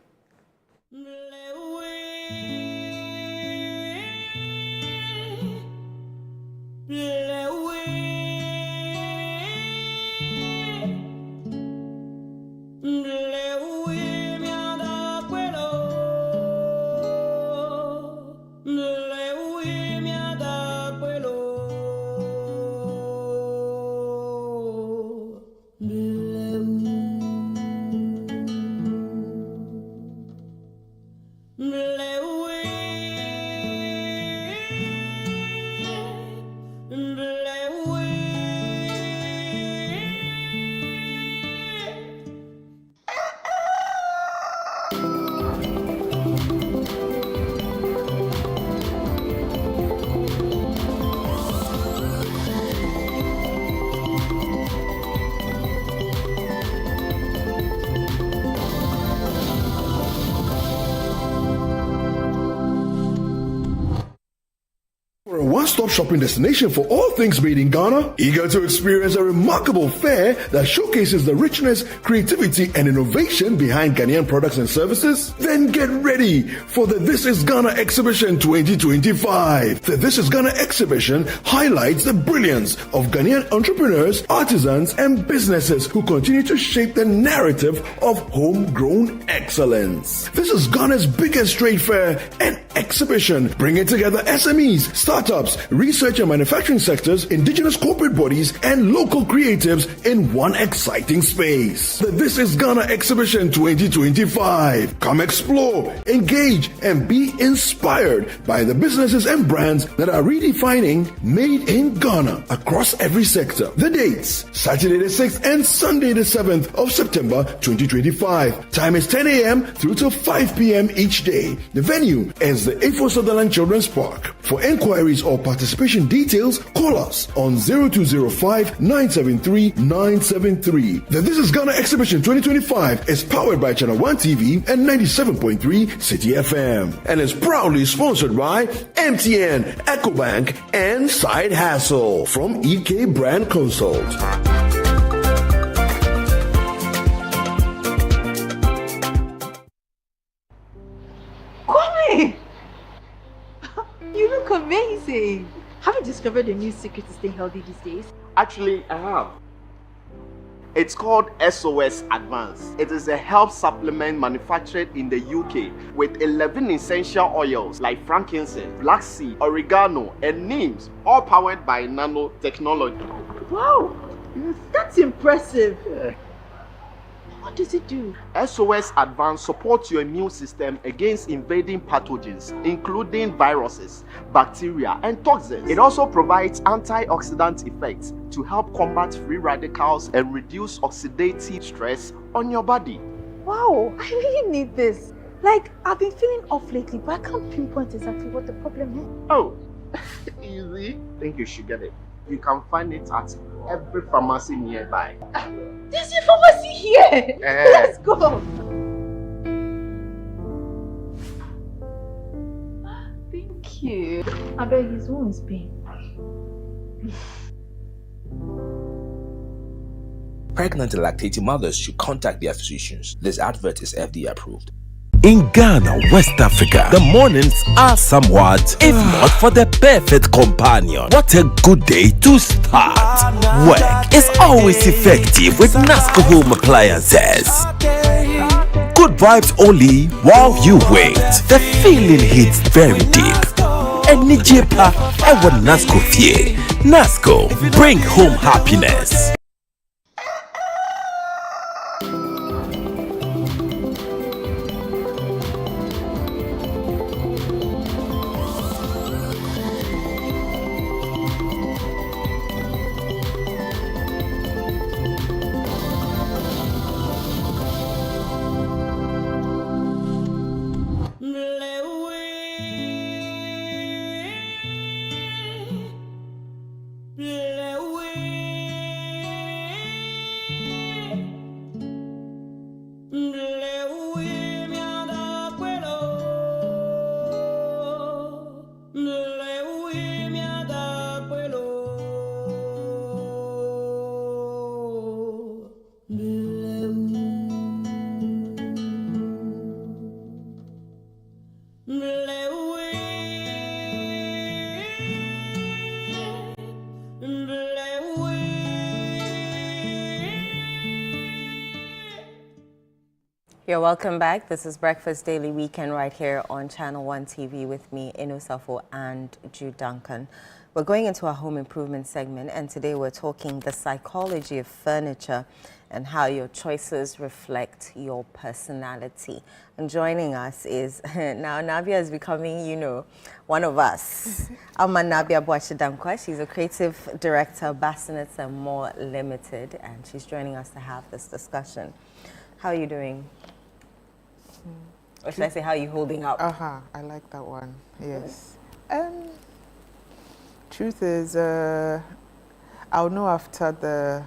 [SPEAKER 6] For a one-stop shopping destination for all things made in Ghana, eager to experience a remarkable fair that showcases the richness, creativity, and innovation behind Ghanaian products and services? Then get ready for the This is Ghana Exhibition 2025. The This is Ghana Exhibition highlights the brilliance of Ghanaian entrepreneurs, artisans, and businesses who continue to shape the narrative of homegrown excellence. This is Ghana's biggest trade fair and exhibition, bringing together SMEs, startups, research and manufacturing sectors, indigenous corporate bodies, and local creatives in one exciting space. The This is Ghana Exhibition 2025. Come explore, engage, and be inspired by the businesses and brands that are redefining Made in Ghana across every sector. The dates: Saturday the 6th and Sunday the 7th of September 2025. Time is 10 a.m. through to 5 p.m. each day. The venue is the A4 Sutherland Children's Park. For inquiries or participation details, call us on 0205 973 973. The This is Ghana Exhibition 2025 is powered by Channel 1 TV and 97.3 City FM and is proudly sponsored by MTN, EcoBank, and Side Hassle from EK Brand Consult.
[SPEAKER 7] Kwame! You look amazing. Have you discovered a new secret to stay healthy these days?
[SPEAKER 8] Actually, I have. It's called SOS Advance. It is a health supplement manufactured in the UK with 11 essential oils like frankincense, black seed, oregano, and neems, all powered by nanotechnology.
[SPEAKER 7] Wow, that's impressive. What does it do?
[SPEAKER 8] SOS Advance supports your immune system against invading pathogens, including viruses, bacteria, and toxins. It also provides antioxidant effects to help combat free radicals and reduce oxidative stress on your body.
[SPEAKER 7] Wow, I really need this. Like, I've been feeling off lately, but I can't pinpoint exactly what the problem is.
[SPEAKER 8] Oh, easy. I think you should get it. You can find it at every pharmacy nearby.
[SPEAKER 7] There's a pharmacy here. Let's go. Thank you. I beg, his wound is pain.
[SPEAKER 3] Pregnant and lactating mothers should contact their physicians. This advert is FDA approved.
[SPEAKER 9] In Ghana, West Africa, the mornings are somewhat, if not for the perfect companion. What a good day to start. Work is always effective with NASCO home appliances. Good vibes only while you wait. The feeling hits very deep. Any jepa, I want NASCO fear. NASCO, bring home happiness.
[SPEAKER 1] You're welcome back. This is Breakfast Daily Weekend right here on Channel 1 TV with me, Inu Safo and Jude Duncan. We're going into our home improvement segment, and today we're talking the psychology of furniture and how your choices reflect your personality. And joining us is, now Nabia is becoming, you know, one of us. I'm Nabia Boachidankwa. She's a creative director, Bassinets and More Limited, and she's joining us to have this discussion. How are you doing? Or should I say, how are you holding up?
[SPEAKER 10] I like that one. Yes. Truth is, I'll know after the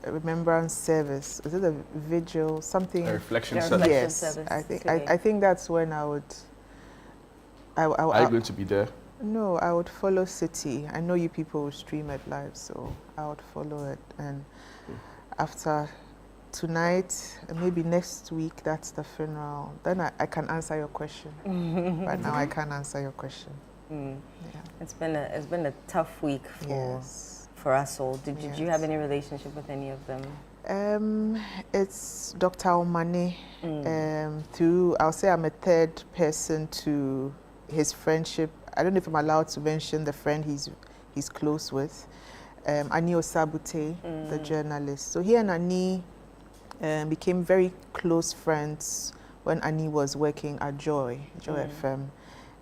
[SPEAKER 10] remembrance service. Is it a vigil? Something.
[SPEAKER 2] A reflection
[SPEAKER 1] Yeah,
[SPEAKER 2] service.
[SPEAKER 1] reflection
[SPEAKER 10] Yes.
[SPEAKER 1] service
[SPEAKER 10] I think that's when I would.
[SPEAKER 2] Are you going to be there?
[SPEAKER 10] No, I would follow City. I know you people will stream it live, so I would follow it. And after tonight, maybe next week, that's the funeral. Then I can answer your question. But now I can't answer your question. Yeah.
[SPEAKER 1] It's been a tough week for us all. Did you have any relationship with any of them?
[SPEAKER 10] It's Dr. Omane. Through, I'll say I'm a third person to his friendship. I don't know if I'm allowed to mention the friend he's close with. Ani Osabute, the journalist. So he and Ani became very close friends when Ani was working at Joy FM.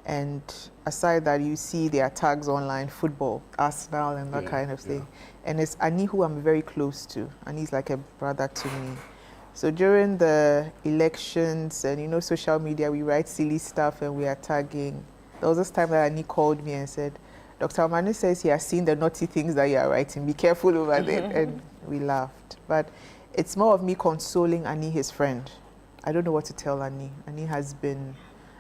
[SPEAKER 10] And aside that, you see their tags online, football, Arsenal, and that kind of thing. And it's Ani who I'm very close to. Ani's like a brother to me. So during the elections and, you know, social media, we write silly stuff and we are tagging. There was this time that Ani called me and said, Dr. Omane says he has seen the naughty things that you are writing. Be careful over there. And we laughed. But it's more of me consoling Ani, his friend. I don't know what to tell Ani. Ani has been...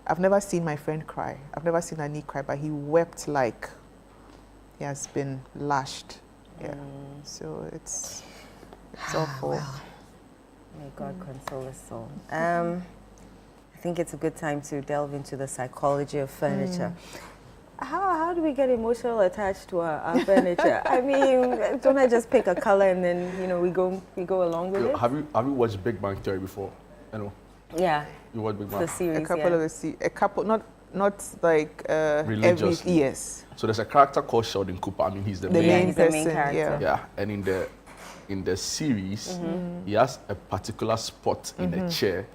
[SPEAKER 10] I've never seen my friend cry. I've never seen Ani cry, but he wept like he has been lashed. Yeah. So it's awful.
[SPEAKER 1] Well, may God console us all. I think it's a good time to delve into the psychology of furniture. How do we get emotional attached to our furniture? I mean, don't I just pick a color and then, you know, we go along with it?
[SPEAKER 2] Have you watched Big Bang Theory before? I know.
[SPEAKER 1] Yeah.
[SPEAKER 2] You watched Big Bang?
[SPEAKER 1] The series,
[SPEAKER 10] a couple of a couple, not like
[SPEAKER 2] religious.
[SPEAKER 10] Yes.
[SPEAKER 2] So there's a character called Sheldon Cooper. I mean, he's the
[SPEAKER 10] He's
[SPEAKER 2] main
[SPEAKER 10] the
[SPEAKER 1] main character.
[SPEAKER 2] Yeah, and in the series, he has a particular spot in a chair.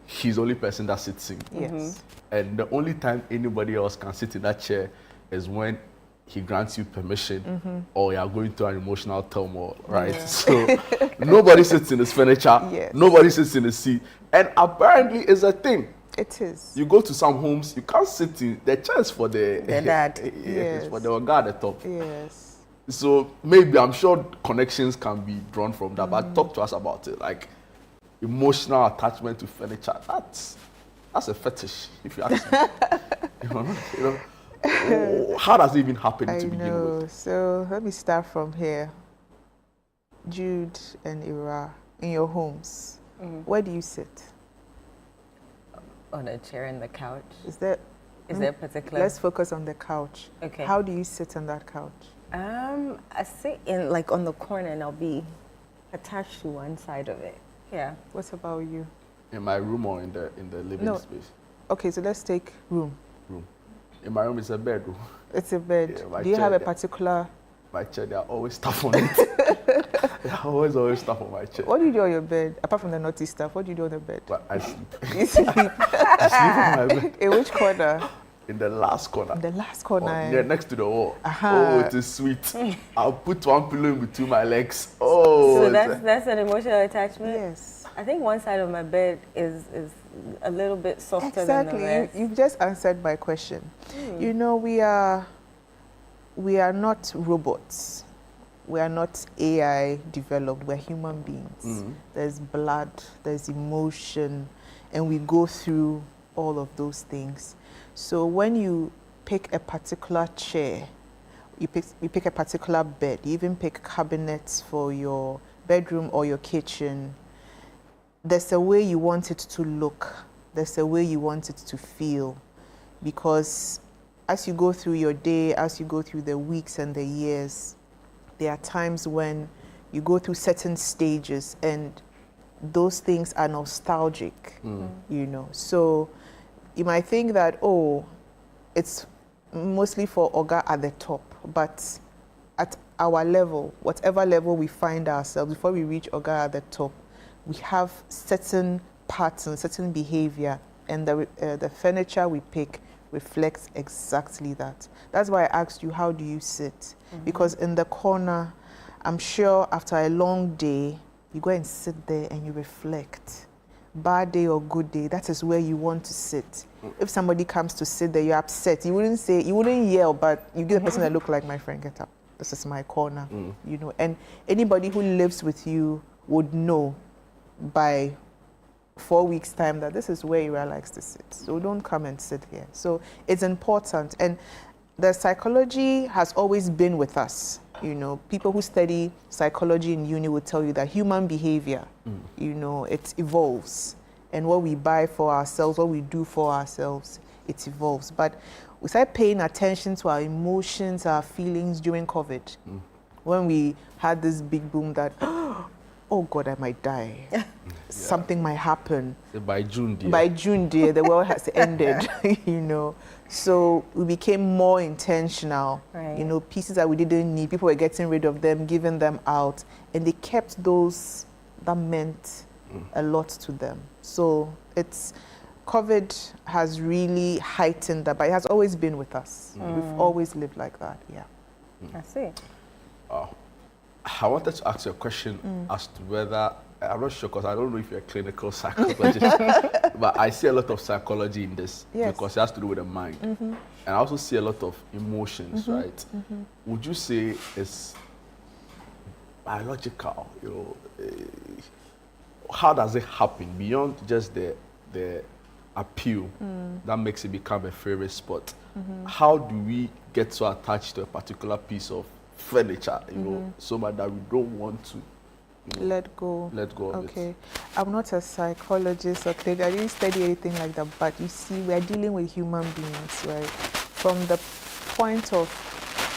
[SPEAKER 2] He's the only person that sits in.
[SPEAKER 10] Yes.
[SPEAKER 2] And the only time anybody else can sit in that chair is when he grants you permission or you are going through an emotional turmoil, right? Yeah. So nobody sits in his furniture, nobody sits in the seat. And apparently it's a thing.
[SPEAKER 10] It is.
[SPEAKER 2] You go to some homes, you can't sit in the chairs for the
[SPEAKER 1] dad.
[SPEAKER 2] Yes, for the guy at the top.
[SPEAKER 10] Yes.
[SPEAKER 2] So maybe I'm sure connections can be drawn from that, but talk to us about it. Like emotional attachment to furniture. That's a fetish, if you ask me. you know, how does it even happen to begin with?
[SPEAKER 10] So let me start from here. Jude and Ira, in your homes, where do you sit?
[SPEAKER 1] On a chair and the couch.
[SPEAKER 10] Is there
[SPEAKER 1] particular?
[SPEAKER 10] Let's focus on the couch.
[SPEAKER 1] Okay.
[SPEAKER 10] How do you sit on that couch?
[SPEAKER 1] I sit in like on the corner and I'll be attached to one side of it. Yeah.
[SPEAKER 10] What about you?
[SPEAKER 2] In my room or in the living space?
[SPEAKER 10] Okay, so let's take room.
[SPEAKER 2] In my room, it's a bedroom.
[SPEAKER 10] It's a bed.
[SPEAKER 2] Yeah,
[SPEAKER 10] do you have a particular...
[SPEAKER 2] My chair, there are always stuff on it. There are always stuff on my chair.
[SPEAKER 10] What do you do on your bed? Apart from the naughty stuff, what do you do on the bed?
[SPEAKER 2] Well, I sleep.
[SPEAKER 10] You sleep?
[SPEAKER 2] I sleep on my bed.
[SPEAKER 10] In which corner?
[SPEAKER 2] In the last corner.
[SPEAKER 10] In the last corner.
[SPEAKER 2] Yeah, next to the wall. Oh, it is sweet. I'll put one pillow in between my legs. Oh.
[SPEAKER 1] So that's an emotional attachment?
[SPEAKER 10] Yes.
[SPEAKER 1] I think one side of my bed is a little bit softer than the rest.
[SPEAKER 10] Exactly. You've just answered my question. You know, we are not robots. We are not AI developed. We're human beings. There's blood, there's emotion, and we go through all of those things. So when you pick a particular chair, you pick a particular bed, you even pick cabinets for your bedroom or your kitchen, there's a way you want it to look. There's a way you want it to feel. because as you go through your day, as you go through the weeks and the years, there are times when you go through certain stages and those things are nostalgic, you know. So you might think that, oh, it's mostly for Oga at the top, but at our level, whatever level we find ourselves, before we reach Oga at the top, we have certain patterns, certain behavior, and the furniture we pick reflects exactly that. That's why I asked you, how do you sit? Because in the corner, I'm sure after a long day, you go and sit there and you reflect. Bad day or good day, that is where you want to sit. If somebody comes to sit there, you're upset. You wouldn't yell, but you give the person that look like, my friend, get up. This is my corner, you know. And anybody who lives with you would know by 4 weeks' time that this is where Ira likes to sit. So don't come and sit here. So it's important. And the psychology has always been with us. You know, people who study psychology in uni will tell you that human behavior, you know, it evolves. And what we buy for ourselves, what we do for ourselves, it evolves. But we started paying attention to our emotions, our feelings during COVID. When we had this big boom that, oh God, I might die. Something might happen.
[SPEAKER 2] So by June, dear.
[SPEAKER 10] By June, dear, the world has ended, you know. So we became more intentional.
[SPEAKER 1] Right.
[SPEAKER 10] You know, pieces that we didn't need, people were getting rid of them, giving them out. And they kept those that meant a lot to them. So COVID has really heightened that, but it has always been with us. We've always lived like that, yeah.
[SPEAKER 1] I see.
[SPEAKER 2] I wanted to ask you a question as to whether, I'm not sure because I don't know if you're a clinical psychologist, but I see a lot of psychology in this because it has to do with the mind. And I also see a lot of emotions, right? Would you say it's biological? You know, how does it happen beyond just the appeal that makes it become a favorite spot? How do we get so attached to a particular piece of furniture, you know, so much that we don't want to
[SPEAKER 10] let go
[SPEAKER 2] of it?
[SPEAKER 10] Okay, I'm not a psychologist or I didn't study anything like that, but you see, we are dealing with human beings, right? From the point of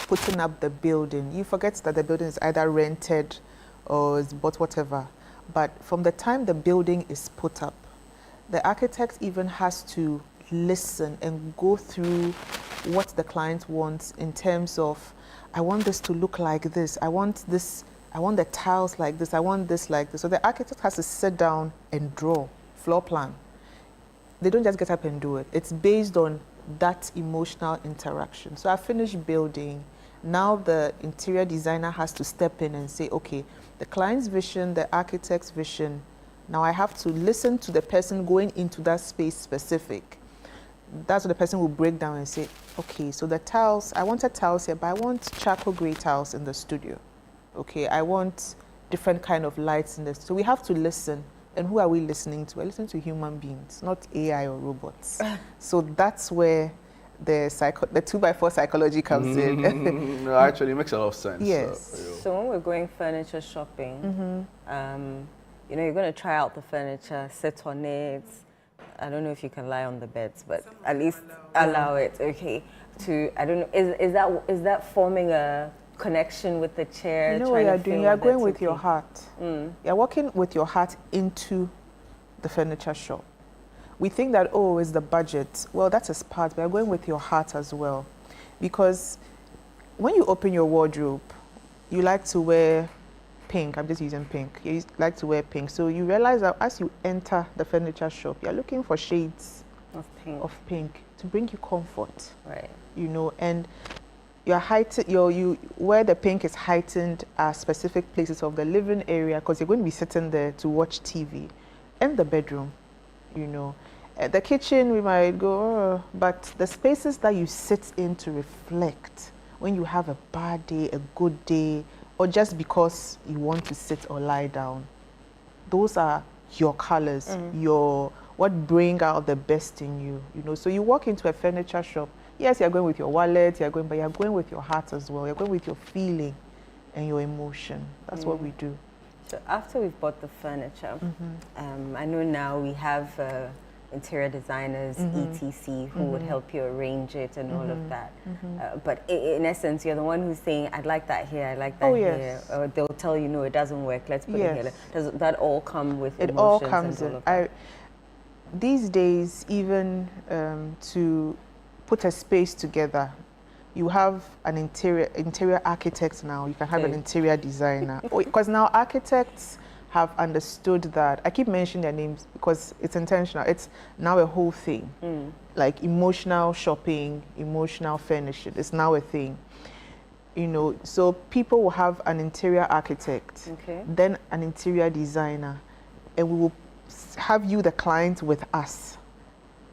[SPEAKER 10] putting up the building, you forget that the building is either rented or is bought, whatever. But from the time the building is put up, the architect even has to listen and go through what the client wants in terms of, I want this to look like this, I want the tiles like this, I want this like this. So the architect has to sit down and draw, floor plan. They don't just get up and do it. It's based on that emotional interaction. So I finished building. Now the interior designer has to step in and say, okay, the client's vision, the architect's vision, now I have to listen to the person going into that space specific. That's what the person will break down and say, okay, so the tiles, I wanted tiles here, but I want charcoal gray tiles in the studio. Okay, I want different kind of lights in this. So we have to listen. And who are we listening to? We're listening to human beings, not AI or robots. So that's where the 2x4 psychology comes in.
[SPEAKER 2] No, actually, it makes a lot of sense.
[SPEAKER 10] Yes.
[SPEAKER 1] So when we're going furniture shopping, you know, you're going to try out the furniture, sit on it. I don't know if you can lie on the beds, but at least allow it. Okay. I don't know. Is that forming a connection with the chair?
[SPEAKER 10] You know what you're doing? You're going with your heart. You're walking with your heart into the furniture shop. We think that, oh, it's the budget. Well, that's a part, but you're going with your heart as well. Because when you open your wardrobe, you like to wear pink. I'm just using pink. You like to wear pink. So you realize that as you enter the furniture shop, you're looking for shades of pink to bring you comfort.
[SPEAKER 1] Right.
[SPEAKER 10] You know, and where the pink is heightened are specific places of the living area because you're going to be sitting there to watch TV, and the bedroom, you know. At the kitchen, we might go, oh, but the spaces that you sit in to reflect when you have a bad day, a good day, or just because you want to sit or lie down, those are your colors, what bring out the best in you, you know. So you walk into a furniture shop. Yes, you're going with your wallet, but you're going with your heart as well. You're going with your feeling and your emotion. That's what we do.
[SPEAKER 1] So after we've bought the furniture, I know now we have interior designers, etc., who would help you arrange it and all of that. But in essence, you're the one who's saying, I'd like that here, I like that here. Or they'll tell you, no, it doesn't work, let's put it here. Does that all come with emotions? It all comes in.
[SPEAKER 10] These days, even to put a space together, you have an interior architect now, you can have an interior designer. Because now architects have understood that, I keep mentioning their names because it's intentional, it's now a whole thing. Like emotional shopping, emotional furnishing, it's now a thing. You know, so people will have an interior architect, then an interior designer, and we will have you, the client, with us,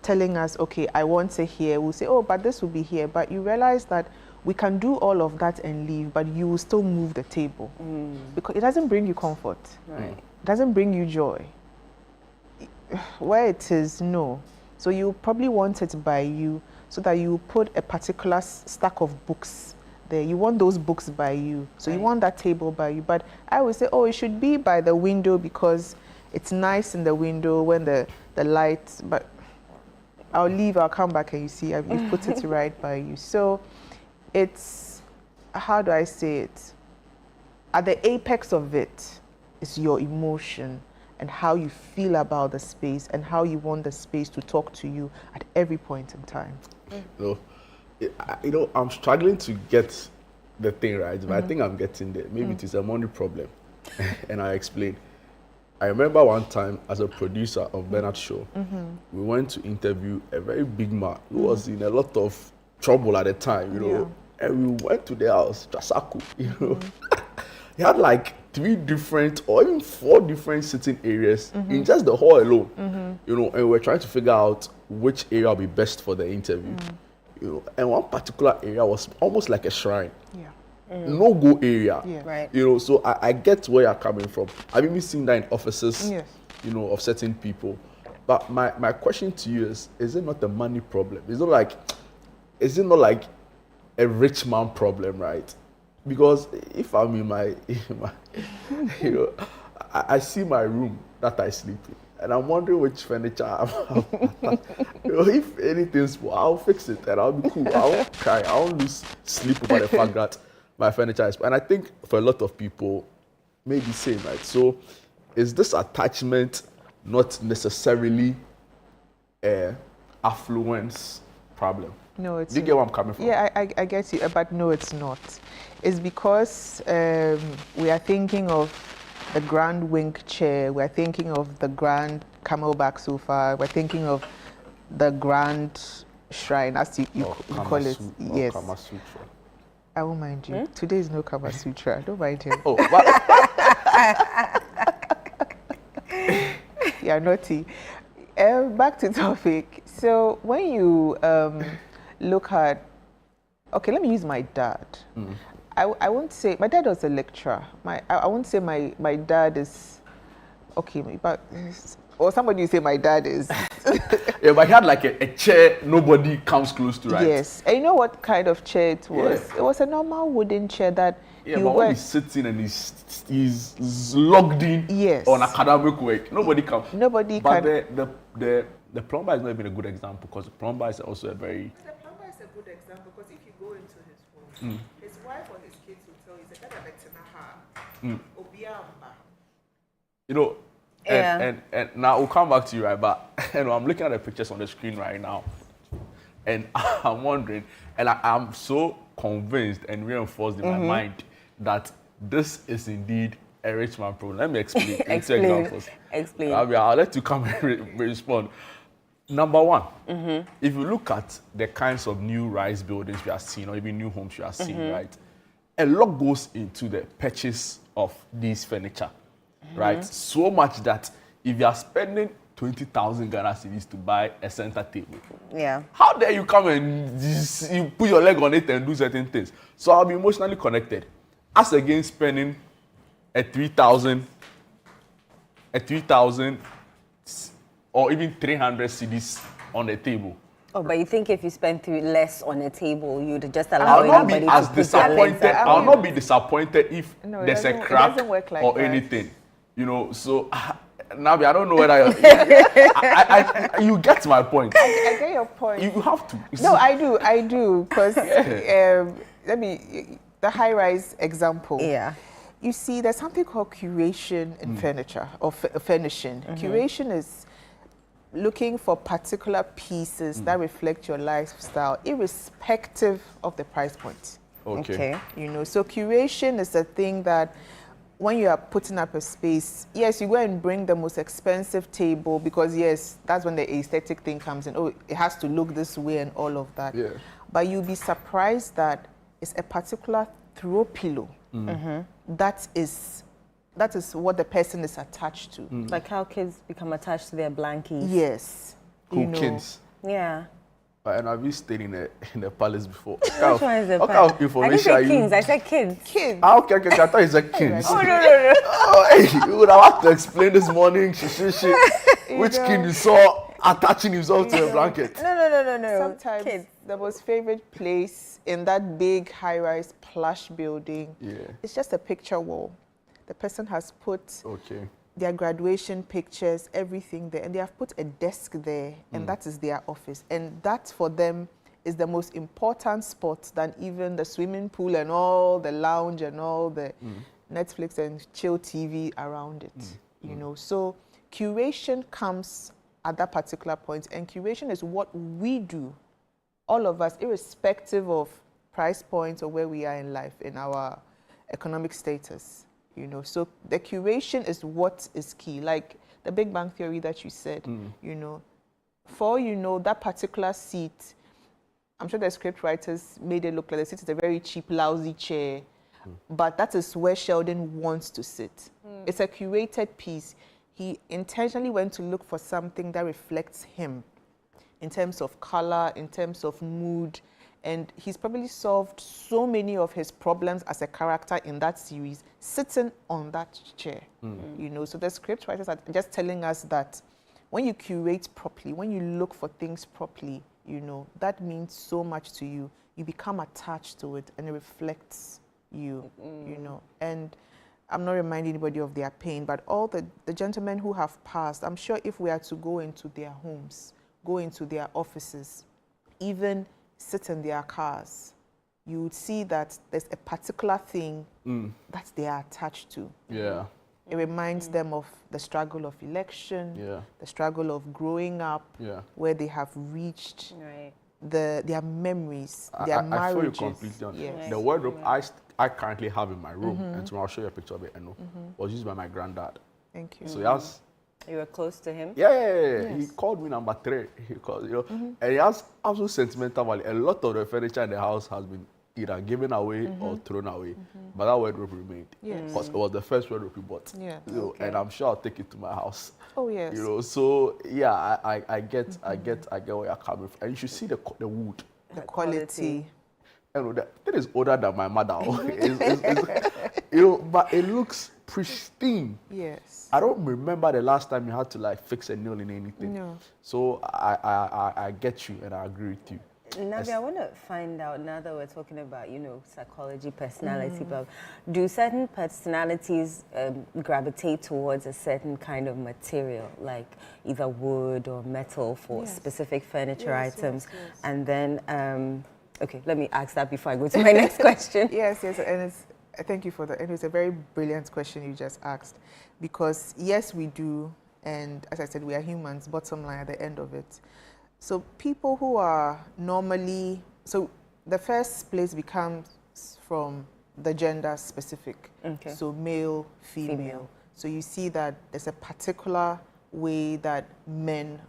[SPEAKER 10] telling us, okay, I want it here. We'll say, oh, but this will be here. But you realize that we can do all of that and leave, but you will still move the table because it doesn't bring you comfort. It doesn't bring you joy. Where it is, no. So you probably want it by you so that you put a particular stack of books there. You want those books by you. So you want that table by you. But I would say, oh, it should be by the window because it's nice in the window when the light, but I'll leave, I'll come back and you see, I've put it right by you. So it's, how do I say it? At the apex of it is your emotion and how you feel about the space and how you want the space to talk to you at every point in time.
[SPEAKER 2] You know, I'm struggling to get the thing right, but I think I'm getting there. Maybe it is a money problem. And I explain. I remember one time as a producer of Bernard's show, we went to interview a very big man who was in a lot of trouble at the time, you know, and we went to their house, Jasaku, you know. He had like 3 different or even 4 different sitting areas in just the hall alone, you know, and we're trying to figure out which area will be best for the interview, you know, and one particular area was almost like a shrine. No-go area, you know, so I get where you're coming from. I've even seen that in offices, you know, of certain people. But my question to you is it not a money problem? Is it not like a rich man problem, right? Because if I'm in my you know, I see my room that I sleep in, and I'm wondering which furniture you know, if anything's, I'll fix it and I'll be cool. I won't cry. I won't lose sleep over the fact that my furniture is, and I think for a lot of people, maybe the same, right? So, is this attachment not necessarily a affluence problem?
[SPEAKER 10] No, it's.
[SPEAKER 2] Do you get where I'm coming from?
[SPEAKER 10] Yeah, I get you, but no, it's not. It's because we are thinking of the grand wing chair, we're thinking of the grand camelback sofa, we're thinking of the grand shrine, as you call it. Yes. I won't mind you. Today is no Kama Sutra. Don't mind him.
[SPEAKER 2] Oh,
[SPEAKER 10] yeah, naughty. Back to topic. So when you look at, okay, let me use my dad. I won't say, my dad was a lecturer. I won't say my dad is, okay, but, or somebody will say my dad is.
[SPEAKER 2] Yeah, but he had like a chair nobody comes close to, right?
[SPEAKER 10] Yes. And you know what kind of chair it was? Yeah. It was a normal wooden chair that
[SPEAKER 2] but when he's sitting and he's logged in on academic work, nobody comes.
[SPEAKER 10] Nobody
[SPEAKER 2] but can. But the plumber is not even a good example because the plumber is also a very...
[SPEAKER 10] The plumber is a good example because if you go into his home, his wife or his kids will tell you, he's a better
[SPEAKER 2] you know, and now we'll come back to you, right? But you know, I'm looking at the pictures on the screen right now, and I'm wondering, and I'm so convinced and reinforced in my mind that this is indeed a rich man problem. Let me explain.
[SPEAKER 1] Explain.
[SPEAKER 2] I'll let you come and respond. Number one, if you look at the kinds of new rise buildings we are seeing, or even new homes we are seeing, right? A lot goes into the purchase of these furniture, right? So much that if you are spending 20,000 Ghana cedis to buy a center table, how dare you come and you put your leg on it and do certain things? So I'll be emotionally connected, as against spending a 3,000 or even 300 cedis on the table.
[SPEAKER 1] Oh, but you think if you spend less on a table, you'd just allow anybody to put their legs up?
[SPEAKER 2] I'll not be disappointed if there's a crack or anything. You know, so Nabi, I don't know whether you get my point.
[SPEAKER 10] I get your point.
[SPEAKER 2] You have to.
[SPEAKER 10] No, I do, because the high-rise example.
[SPEAKER 1] Yeah.
[SPEAKER 10] You see, there's something called curation in furniture or furnishing. Curation is looking for particular pieces that reflect your lifestyle, irrespective of the price point.
[SPEAKER 2] Okay.
[SPEAKER 10] You know, so curation is a thing that when you are putting up a space, yes, you go and bring the most expensive table because, yes, that's when the aesthetic thing comes in. Oh, it has to look this way and all of that.
[SPEAKER 2] Yeah.
[SPEAKER 10] But you'll be surprised that it's a particular throw pillow. That is what the person is attached to.
[SPEAKER 1] Like how kids become attached to their blankies.
[SPEAKER 10] Yes.
[SPEAKER 2] Cool kids.
[SPEAKER 1] Yeah.
[SPEAKER 2] And have you stayed in a palace before?
[SPEAKER 1] Which one is the
[SPEAKER 2] What kind of
[SPEAKER 1] I
[SPEAKER 2] information
[SPEAKER 1] didn't
[SPEAKER 2] are
[SPEAKER 1] say
[SPEAKER 2] you?
[SPEAKER 1] kings, I said kids.
[SPEAKER 10] Kids.
[SPEAKER 2] Ah, okay. I thought it's a kings.
[SPEAKER 1] Oh, no.
[SPEAKER 2] Oh, hey, you would have had to explain this morning. Which king you saw attaching himself to a blanket?
[SPEAKER 1] No.
[SPEAKER 10] Sometimes
[SPEAKER 1] Kids.
[SPEAKER 10] the most favorite place in that big high-rise plush building, it's just a picture wall. The person has put their graduation pictures, everything there, and they have put a desk there, and that is their office. And that for them is the most important spot than even the swimming pool and all the lounge and all the Netflix and chill TV around it. You know, so curation comes at that particular point, and curation is what we do, all of us, irrespective of price points or where we are in life, in our economic status. You know, so the curation is what is key. Like the Big Bang Theory that you said, you know, for you know that particular seat, I'm sure the script writers made it look like the seat is a very cheap, lousy chair, but that is where Sheldon wants to sit. It's a curated piece. He intentionally went to look for something that reflects him in terms of color, in terms of mood, and he's probably solved so many of his problems as a character in that series sitting on that chair. You know, so the script writers are just telling us that when you curate properly, when you look for things properly, you know, that means so much to you. You become attached to it and it reflects you, you know. And I'm not reminding anybody of their pain, but all the gentlemen who have passed, I'm sure if we are to go into their homes, go into their offices, even sit in their cars, you would see that there's a particular thing that they are attached to.
[SPEAKER 2] Yeah.
[SPEAKER 10] It reminds them of the struggle of election, the struggle of growing up, where they have reached their memories, their marriages.
[SPEAKER 2] I feel you completely on the wardrobe I currently have in my room, and tomorrow I'll show you a picture of it, was used by my granddad.
[SPEAKER 10] Thank you.
[SPEAKER 2] So he has...
[SPEAKER 1] You were close to him?
[SPEAKER 2] Yeah.
[SPEAKER 1] Yes.
[SPEAKER 2] He called me number 3. He called, you know, and he has absolute sentimental value. A lot of the furniture in the house has been either given away or thrown away, but that wardrobe remained. Because it was the first wardrobe we bought. You know, and I'm sure I'll take it to my house.
[SPEAKER 10] Oh yes.
[SPEAKER 2] You know, so yeah, I get where you're coming from, and you should see the wood,
[SPEAKER 10] the quality.
[SPEAKER 2] You know, that is older than my mother. You know, but it looks pristine.
[SPEAKER 10] Yes.
[SPEAKER 2] I don't remember the last time you had to like fix a nail in anything.
[SPEAKER 10] No.
[SPEAKER 2] So I get you and I agree with you.
[SPEAKER 1] Nabi, I want to find out, now that we're talking about, you know, psychology, personality, but do certain personalities gravitate towards a certain kind of material, like either wood or metal for specific furniture items?
[SPEAKER 10] Yes.
[SPEAKER 1] And then, okay, let me ask that before I go to my next question.
[SPEAKER 10] Yes, and thank you for that. And it's a very brilliant question you just asked, because yes, we do, and as I said, we are humans, bottom line at the end of it. So people who are normally, so the first place becomes from the gender specific. Okay. So male, female. So you see that there's a particular way that men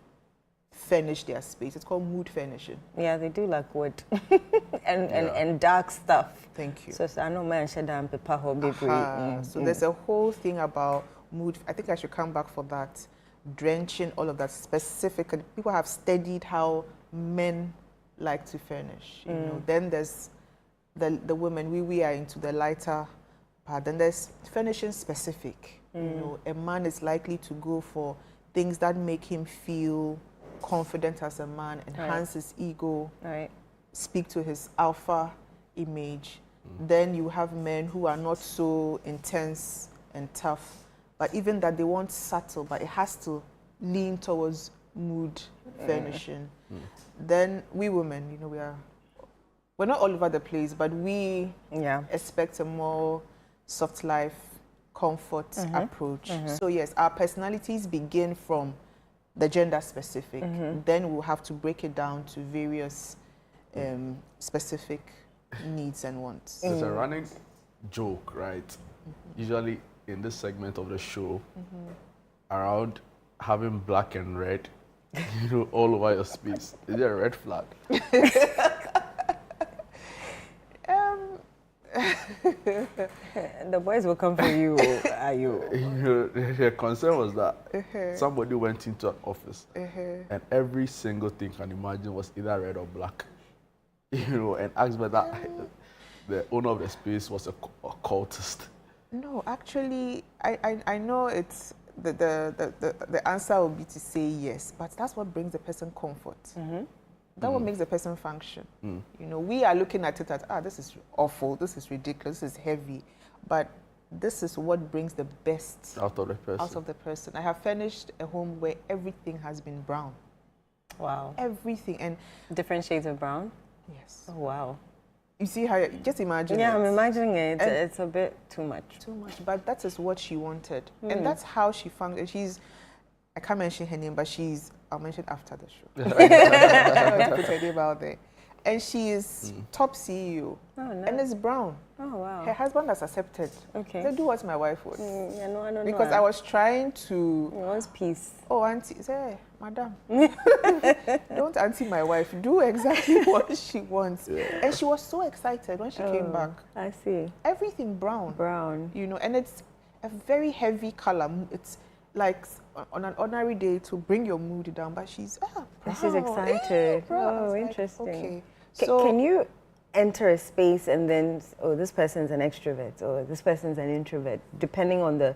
[SPEAKER 10] furnish their space. It's called mood furnishing.
[SPEAKER 1] Yeah, they do like wood and dark stuff.
[SPEAKER 10] Thank you.
[SPEAKER 1] So I know man should have paper hobby.
[SPEAKER 10] So there's a whole thing about mood. I think I should come back for that. Drenching, all of that specifically. People have studied how men like to furnish. You know, then there's the women. We are into the lighter part. Then there's furnishing specific. You know, a man is likely to go for things that make him feel confident as a man, enhance his ego, speak to his alpha image. Then you have men who are not so intense and tough, but even that they want subtle, but it has to lean towards mood furnishing. Then we women, you know, we're not all over the place, but we expect a more soft life, comfort approach. So yes, our personalities begin from the gender specific. Then we'll have to break it down to various specific needs and wants.
[SPEAKER 2] There's a running joke, right? Usually in this segment of the show, around having black and red, you know, all over your space. Is there a red flag?
[SPEAKER 1] The boys will come for you. Are you?
[SPEAKER 2] The concern was that somebody went into an office and every single thing you can imagine was either red or black. You know, and asked whether the owner of the space was a cultist. No,
[SPEAKER 10] actually, I know it's the answer will be to say yes, but that's what brings the person comfort. That what makes the person function. You know, we are looking at it as, this is awful, this is ridiculous, this is heavy, but this is what brings the best
[SPEAKER 2] out of the person.
[SPEAKER 10] I have furnished a home where everything has been brown.
[SPEAKER 1] Wow.
[SPEAKER 10] Everything. And
[SPEAKER 1] different shades of brown?
[SPEAKER 10] Yes.
[SPEAKER 1] Oh, wow.
[SPEAKER 10] You see how, just imagine it.
[SPEAKER 1] I'm imagining it. It's a bit too much.
[SPEAKER 10] Too much, but that is what she wanted. And that's how she found it. I can't mention her name, but I'll mention after the show. I don't want to put her name out there. And she is top CEO. Oh, nice. And it's brown.
[SPEAKER 1] Oh, wow.
[SPEAKER 10] Her husband has accepted.
[SPEAKER 1] Okay.
[SPEAKER 10] They do what my wife would.
[SPEAKER 1] I don't
[SPEAKER 10] because
[SPEAKER 1] know.
[SPEAKER 10] I was trying to...
[SPEAKER 1] He wants peace.
[SPEAKER 10] Oh, auntie, say, madam. Don't auntie my wife. Do exactly what she wants. Yeah. And she was so excited when she came back.
[SPEAKER 1] I see.
[SPEAKER 10] Everything brown.
[SPEAKER 1] Brown.
[SPEAKER 10] You know, and it's a very heavy color. It's like on an ordinary day to bring your mood down, but she's brown.
[SPEAKER 1] She's excited.
[SPEAKER 10] Oh,
[SPEAKER 1] interesting.
[SPEAKER 10] Like, okay.
[SPEAKER 1] So can you enter a space and then, this person's an extrovert or this person's an introvert, depending on the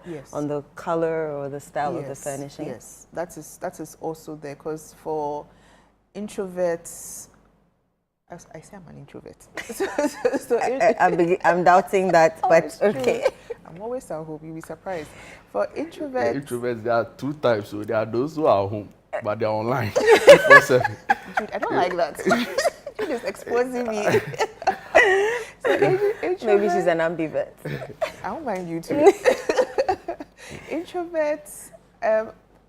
[SPEAKER 1] color or the style of the furnishing?
[SPEAKER 10] Yes, that is also there, because for introverts, I say I'm an introvert.
[SPEAKER 1] I'm doubting that, but okay.
[SPEAKER 10] I'm always at home. You'll be surprised. For introverts,
[SPEAKER 2] there are two types. So there are those who are home, but they're online.
[SPEAKER 10] Jude, I don't like that. Jude is exposing me. So
[SPEAKER 1] maybe she's an ambivert.
[SPEAKER 10] I don't mind you too. Introverts,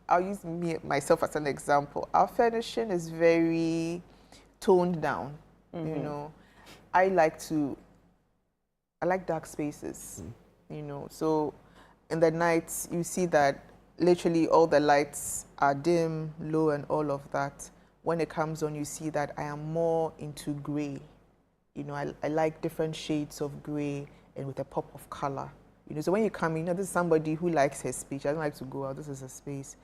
[SPEAKER 10] I'll use myself as an example. Our furnishing is very toned down. You know, I like dark spaces. You know, so in the nights you see that literally all the lights are dim, low, and all of that. When it comes on, you see that I am more into gray. You know, I like different shades of gray and with a pop of color. You know, so when you come in, this is somebody who likes her speech. I don't like to go out. This is a space.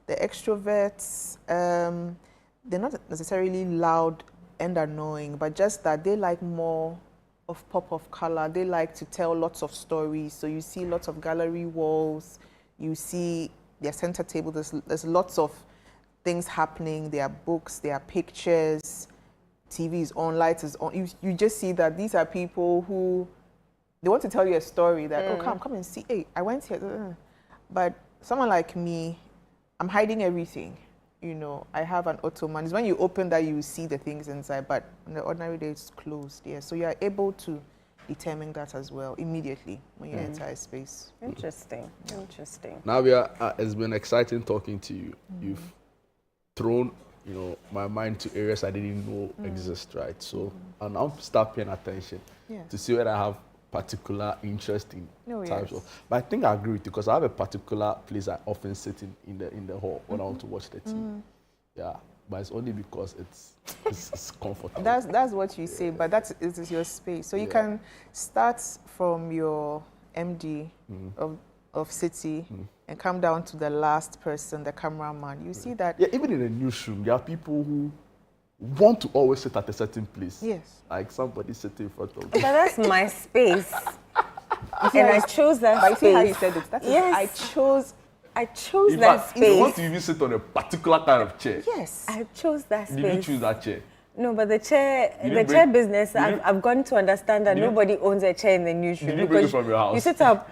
[SPEAKER 10] The extroverts, they're not necessarily loud and annoying, but just that they like more of pop of color. They like to tell lots of stories. So you see lots of gallery walls. You see their center table. There's lots of things happening. There are books. There are pictures. TV is on. Lights is on. You just see that these are people who they want to tell you a story. That come and see. Hey, I went here. But someone like me, I'm hiding everything. You know, I have an ottoman. It's when you open that you see the things inside, but on the ordinary day it's closed. Yeah, so you are able to determine that as well immediately when you enter a space.
[SPEAKER 1] Interesting. Interesting.
[SPEAKER 2] Navia, it's been exciting talking to you. You've thrown, you know, my mind to areas I didn't know exist, right? So, and I'll start paying attention to see whether I have particular interest in types of. But I think I agree with you because I have a particular place I often sit in the hall when I want to watch the TV. Yeah, but it's only because it's comfortable.
[SPEAKER 10] That's what you say, but that is your space. So you can start from your MD of City and come down to the last person, the cameraman. You see that?
[SPEAKER 2] Yeah, even in a newsroom, there are people who want to always sit at a certain place.
[SPEAKER 10] Yes.
[SPEAKER 2] Like somebody sitting in front of me.
[SPEAKER 1] But that's my space. And I chose that space.
[SPEAKER 10] I see how you said it. That is, I chose that space.
[SPEAKER 2] You want to even sit on a particular kind of chair.
[SPEAKER 10] Yes.
[SPEAKER 1] I chose that space.
[SPEAKER 2] Did you choose that chair?
[SPEAKER 1] No, but the chair business, I've gotten to understand that nobody owns a chair in the newsroom.
[SPEAKER 2] Did you bring it from your house?
[SPEAKER 1] You sit up.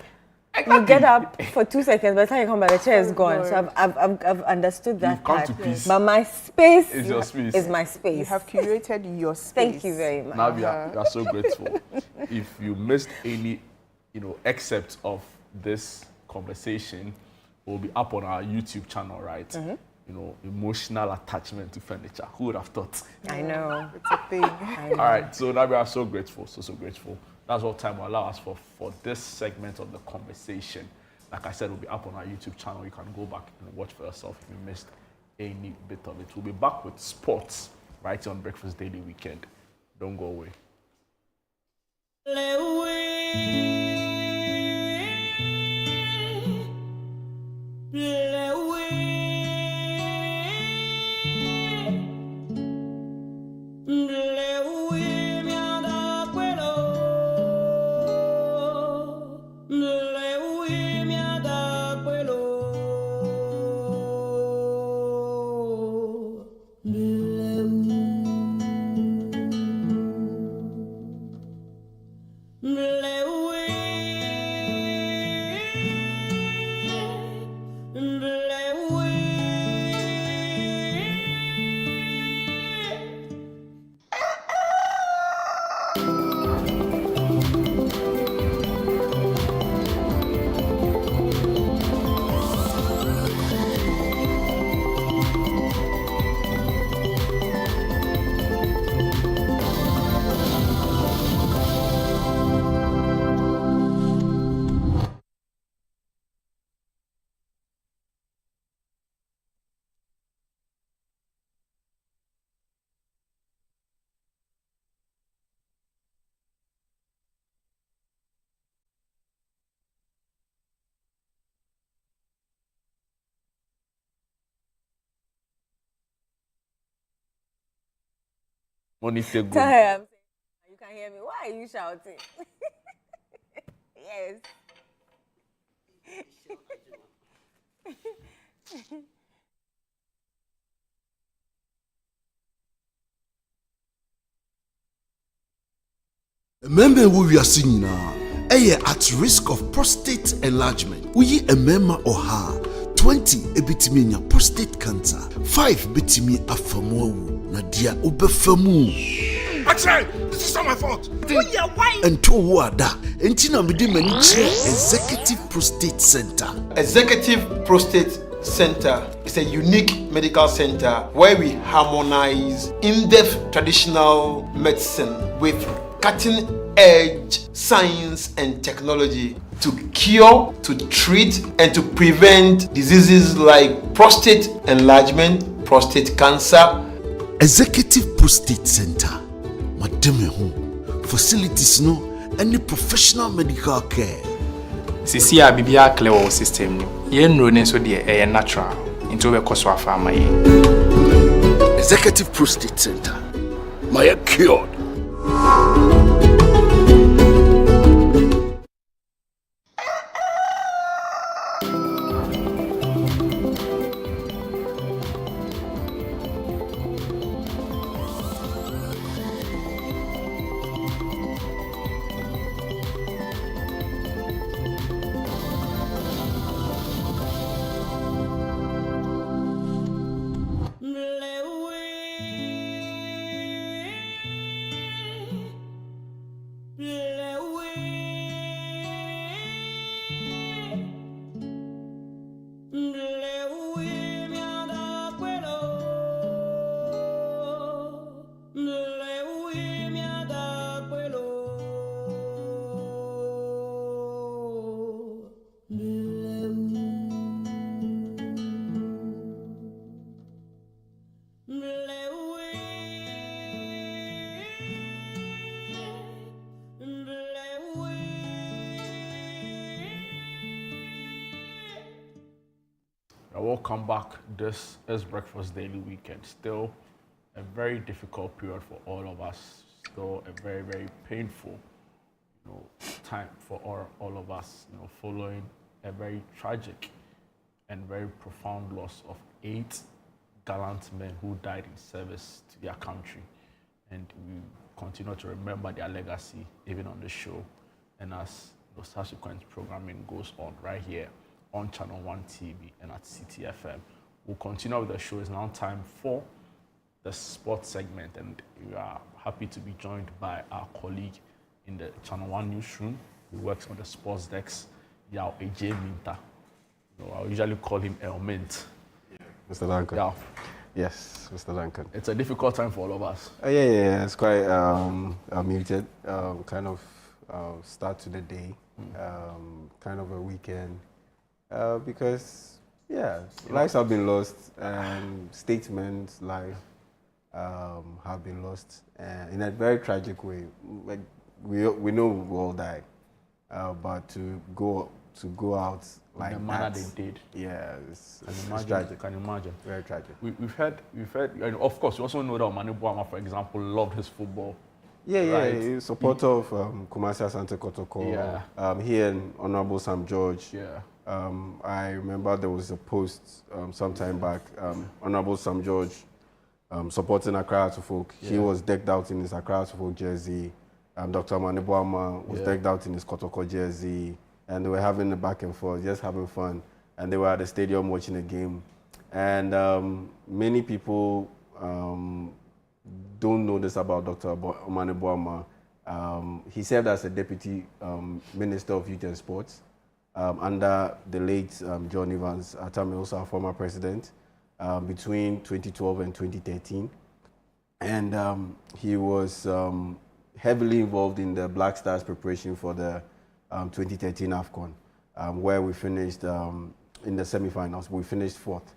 [SPEAKER 1] You get up for 2 seconds, by the time you come back, the chair is gone. So I've understood that
[SPEAKER 2] You've come
[SPEAKER 1] part.
[SPEAKER 2] to peace.
[SPEAKER 1] But my space
[SPEAKER 2] Is your space.
[SPEAKER 1] is my space.
[SPEAKER 10] You have curated your space.
[SPEAKER 1] Thank you very much.
[SPEAKER 2] Now we are so grateful. If you missed any, excerpt of this conversation, it will be up on our YouTube channel, right? Emotional attachment to furniture. Who would have thought?
[SPEAKER 1] I know.
[SPEAKER 10] It's a thing.
[SPEAKER 2] All right, so now we are so grateful, so grateful. That's all time will allow us for this segment of the conversation. Like I said, it will be up on our YouTube channel. You can go back and watch for yourself if you missed any bit of it. We'll be back with sports right here on Breakfast Daily Weekend. Don't go away. Monitor good.
[SPEAKER 1] Tell her you can hear me. Why are you shouting? Yes.
[SPEAKER 6] Remember who we are singing now. At risk of prostate enlargement. We a member or her. 20 ebitimi prostate cancer. 5 bitimi afamu. Nadia ubefamu.
[SPEAKER 3] Actually, this is not my fault.
[SPEAKER 6] And to wada. Entina midi maniche Executive Prostate Center.
[SPEAKER 11] Executive Prostate Center is a unique medical center where we harmonize in-depth traditional medicine with cutting-edge science and technology to cure, to treat, and to prevent diseases like prostate enlargement, prostate cancer.
[SPEAKER 6] Executive Prostate Center. Madame facilities no any professional medical care.
[SPEAKER 12] Sisi a bibia clear system no. Ye nro ne so de natural. Into we koso afama ye.
[SPEAKER 6] Executive Prostate Center. My cured.
[SPEAKER 2] Welcome back. This is Breakfast Daily Weekend. Still a very difficult period for all of us. Still a very, very painful, time for all of us. Following a very tragic and very profound loss of 8 gallant men who died in service to their country, and we continue to remember their legacy even on the show. And as the subsequent programming goes on right here on Channel 1 TV and at CTFM. We'll continue with the show. It's now time for the sports segment, and we are happy to be joined by our colleague in the Channel 1 newsroom who works on the sports desk, Yao AJ Minta. I usually call him El Mint.
[SPEAKER 13] Mr. Duncan.
[SPEAKER 2] Yeah.
[SPEAKER 13] Yes, Mr. Duncan.
[SPEAKER 2] It's a difficult time for all of us.
[SPEAKER 13] Yeah. It's quite muted. Kind of start to the day. Kind of a weekend. Because, lives have been lost, and statements' lives have been lost in a very tragic way. Like we know we all die, but to go out like
[SPEAKER 2] the manner they did.
[SPEAKER 13] It's tragic.
[SPEAKER 2] Can you imagine?
[SPEAKER 13] Very tragic.
[SPEAKER 2] We've heard, and of course, we also know that Mane Boama, for example, loved his football.
[SPEAKER 13] Right? He's a supporter of Kumasi Asante Kotoko. Here in Honorable Sam George. I remember there was a post sometime back, Honorable Sam George supporting Accra to Folk. He was decked out in his Accra to Folk jersey. Dr. Mane Boama was decked out in his Kotoko jersey. And they were having a back and forth, just having fun. And they were at the stadium watching the game. And many people don't know this about Dr. Mane Boama. He served as a deputy minister of youth and sports under the late John Evans Atami, also our former president, between 2012 and 2013. And he was heavily involved in the Black Stars preparation for the 2013 AFCON, where we finished in the semi-finals. We finished fourth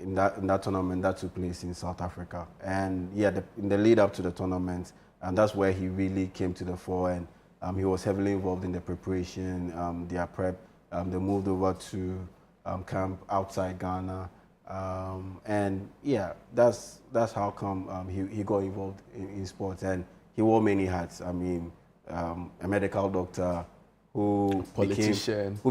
[SPEAKER 13] in that tournament that took place in South Africa. And in the lead up to the tournament, and that's where he really came to the fore. And he was heavily involved in the preparation, their prep. They moved over to camp outside Ghana. That's how come he got involved in sports. And he wore many hats. I mean, a medical doctor who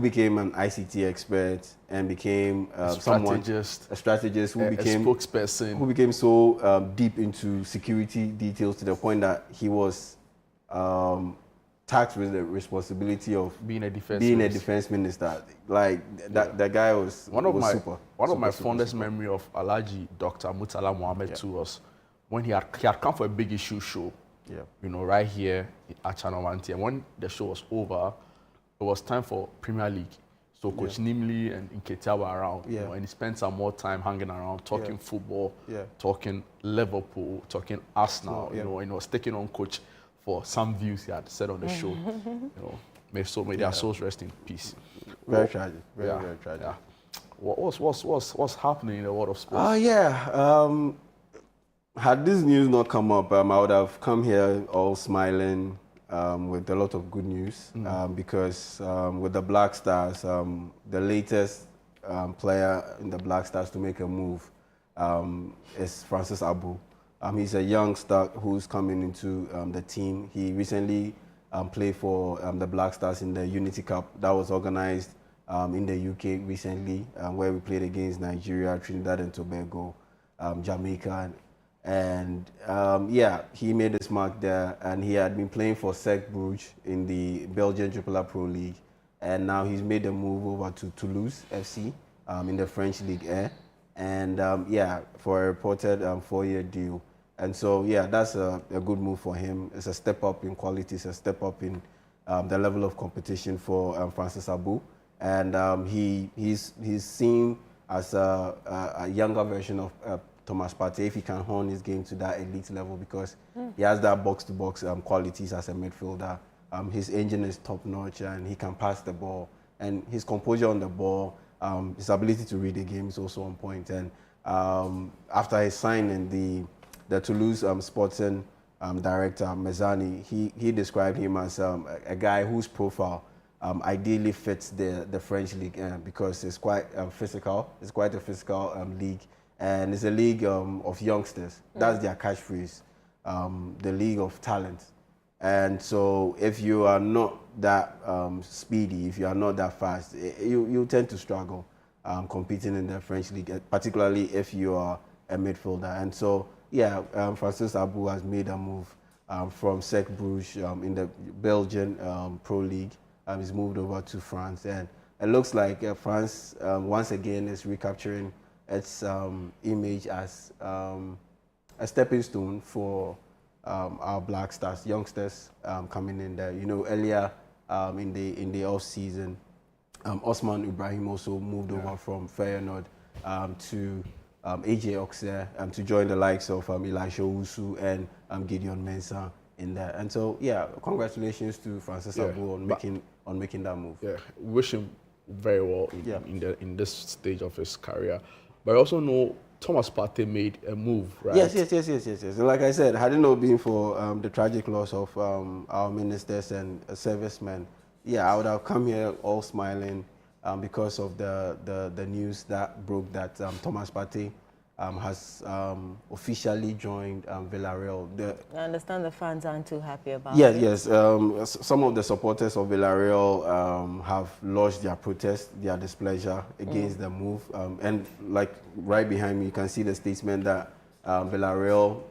[SPEAKER 13] became an ICT expert and became a strategist who became
[SPEAKER 2] a spokesperson,
[SPEAKER 13] who became so deep into security details to the point that he was tasked with the responsibility of
[SPEAKER 2] being a
[SPEAKER 13] defense minister. Like that guy was
[SPEAKER 2] one of my
[SPEAKER 13] super,
[SPEAKER 2] fondest
[SPEAKER 13] super.
[SPEAKER 2] memory of Alhaji Dr. Murtala Mohammed too was when he had come for a big issue show. Right here at Channel 1 TV. And when the show was over, it was time for Premier League. So Coach Nimli and Nketia were around, and he spent some more time hanging around, talking football, talking Liverpool, talking Arsenal, and he was taking on Coach for some views he had said on the show. May their souls rest in peace.
[SPEAKER 13] Very tragic. Very tragic.
[SPEAKER 2] What's happening in the world of sports?
[SPEAKER 13] Had this news not come up, I would have come here all smiling with a lot of good news because with the Black Stars, the latest player in the Black Stars to make a move is Francis Abu. He's a youngster who's coming into the team. He recently played for the Black Stars in the Unity Cup that was organized in the UK recently, where we played against Nigeria, Trinidad and Tobago, Jamaica, and he made his mark there, and he had been playing for Cercle Bruges in the Belgian Jupiler Pro League, and now he's made a move over to Toulouse FC in the French Ligue 1, and for a reported 4-year deal. And so that's a good move for him. It's a step up in quality, it's a step up in the level of competition for Francis Abu, and he's seen as a younger version of Thomas Partey, if he can hone his game to that elite level, because he has that box-to-box qualities as a midfielder. His engine is top-notch, and he can pass the ball. And his composure on the ball, his ability to read the game is also on point. And after his signing, the Toulouse sporting director, Mezzani, he described him as a guy whose profile ideally fits the French league because it's quite physical. It's quite a physical league. And it's a league of youngsters. That's their catchphrase, the league of talent. And so if you are not that speedy, if you are not that fast, you tend to struggle competing in the French league, particularly if you are a midfielder. And so, Francis Abu has made a move from Cercle Bruges in the Belgian Pro League he's moved over to France, and it looks like France once again is recapturing its image as a stepping stone for our Black Stars, youngsters coming in there. You know, earlier in the off season, Osman Ibrahim also moved over from Feyenoord to AJ Oxer to join the likes of Elisha Owusu and Gideon Mensah in there. And so, yeah, congratulations to Francis Abu on making that move.
[SPEAKER 2] Yeah, wish him very well in this stage of his career. But I also know Thomas Partey made a move, right?
[SPEAKER 13] Yes. Like I said, had it not been for the tragic loss of our ministers and servicemen, yeah, I would have come here all smiling because of the news that broke that Thomas Partey has officially joined Villarreal.
[SPEAKER 1] I understand the fans aren't too happy about
[SPEAKER 13] it.
[SPEAKER 1] it.
[SPEAKER 13] Yes. Some of the supporters of Villarreal have lodged their protest, their displeasure against the move. And like right behind me, you can see the statement that Villarreal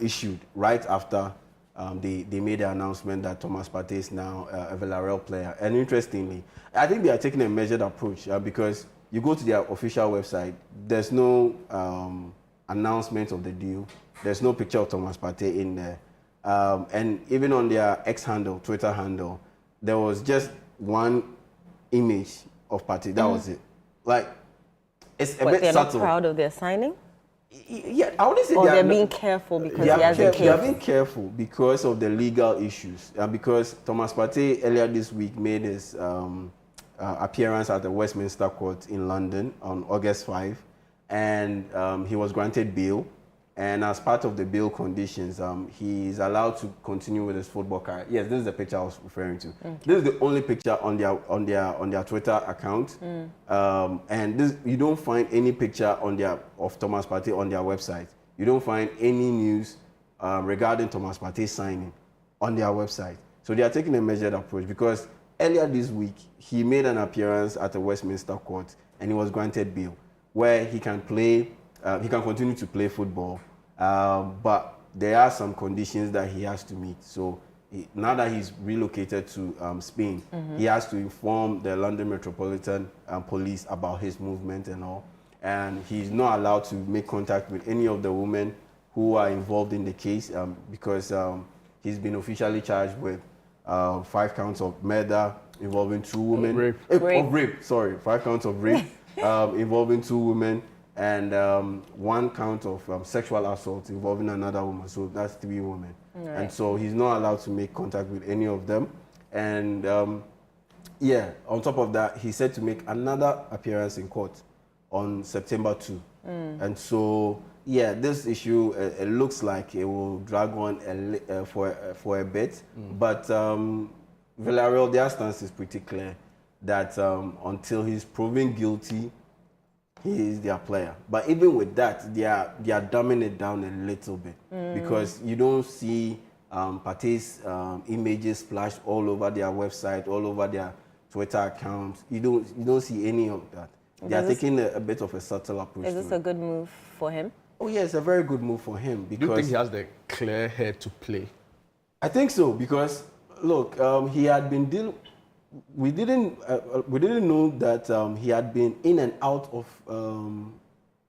[SPEAKER 13] issued right after they made the announcement that Thomas Partey is now a Villarreal player. And interestingly, I think they are taking a measured approach because you go to their official website, there's no announcement of the deal. There's no picture of Thomas Partey in there. And even on their X handle, Twitter handle, there was just one image of Partey. That was it. Like, it's a bit
[SPEAKER 1] they're
[SPEAKER 13] subtle.
[SPEAKER 1] Not proud of their signing?
[SPEAKER 13] Yeah, I wouldn't say
[SPEAKER 1] they're being careful because he has a case.
[SPEAKER 13] They are being careful because of the legal issues. Because Thomas Partey earlier this week made his appearance at the Westminster Court in London on August 5, and he was granted bail. And as part of the bail conditions, he is allowed to continue with his football career. Yes, this is the picture I was referring to. Okay. This is the only picture on their Twitter account, and this, you don't find any picture of Thomas Partey on their website. You don't find any news regarding Thomas Partey signing on their website. So they are taking a measured approach because earlier this week he made an appearance at the Westminster Court and he was granted bail, where he can play. He can continue to play football, but there are some conditions that he has to meet. So now that he's relocated to Spain, he has to inform the London Metropolitan Police about his movement and all. And he's not allowed to make contact with any of the women who are involved in the case because he's been officially charged with 5 counts of murder involving 2 women. Rape. 5 counts of rape involving 2 women. And 1 count of sexual assault involving another woman. So that's 3 women. Right. And so he's not allowed to make contact with any of them. And yeah, on top of that, he said to make another appearance in court on September 2. And so, yeah, this issue, it looks like it will drag on for a bit. But Villarreal, their stance is pretty clear that until he's proven guilty, he is their player. But even with that, they are dumbing it down a little bit because you don't see Partey's images splashed all over their website, all over their Twitter accounts. You don't see any of that. They are taking a bit of a subtle approach.
[SPEAKER 1] Is this a good move for him?
[SPEAKER 13] Oh yeah, it's a very good move for him because.
[SPEAKER 2] Do you think he has the clear head to play? I
[SPEAKER 13] think so because look, he had been dealing. We didn't know that he had been in and out of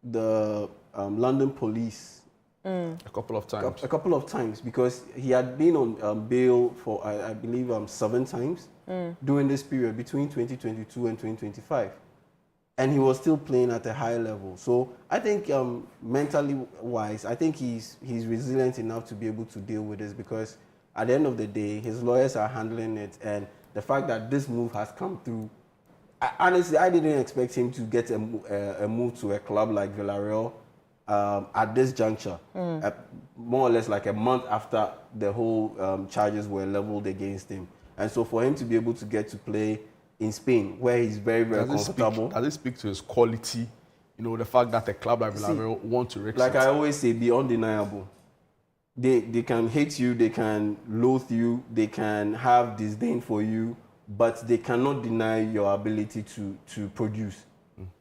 [SPEAKER 13] the London police
[SPEAKER 2] a couple of times.
[SPEAKER 13] A couple of times because he had been on bail for I believe 7 times during this period between 2022 and 2025, and he was still playing at a high level. So I think mentally wise, I think he's resilient enough to be able to deal with this because at the end of the day, his lawyers are handling it and. The fact that this move has come through, honestly, I didn't expect him to get a move to a club like Villarreal at this juncture, more or less like a month after the whole charges were leveled against him. And so for him to be able to get to play in Spain, where he's very, very comfortable.
[SPEAKER 2] Does it speak to his quality? You know, the fact that a club like Villarreal want to recruit.
[SPEAKER 13] Like I always say, be undeniable. They can hate you, they can loathe you, they can have disdain for you, but they cannot deny your ability to produce.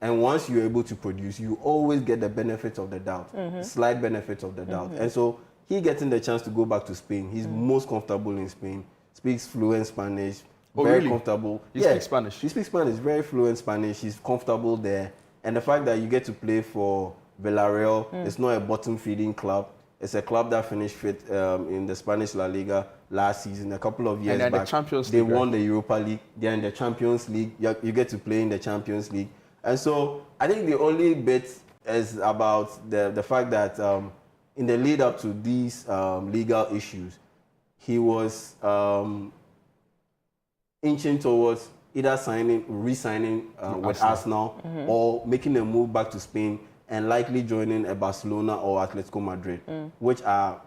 [SPEAKER 13] And once you're able to produce, you always get the benefit of the doubt, slight benefit of the doubt. And so he getting the chance to go back to Spain. He's most comfortable in Spain. speaks fluent Spanish,
[SPEAKER 2] Oh,
[SPEAKER 13] very
[SPEAKER 2] really?
[SPEAKER 13] comfortable.
[SPEAKER 2] He speaks Spanish?
[SPEAKER 13] He speaks Spanish, very fluent Spanish. He's comfortable there. And the fact that you get to play for Villarreal, it's not a bottom-feeding club. It's a club that finished fifth in the Spanish La Liga last season, a couple of years
[SPEAKER 2] back.
[SPEAKER 13] back.
[SPEAKER 2] The Champions
[SPEAKER 13] they
[SPEAKER 2] League,
[SPEAKER 13] won the Europa League. They're in the Champions League. You get to play in the Champions League. And so I think the only bit is about the fact that in the lead up to these legal issues, he was inching towards either re-signing with Arsenal or making a move back to Spain and likely joining a Barcelona or Atletico Madrid, which are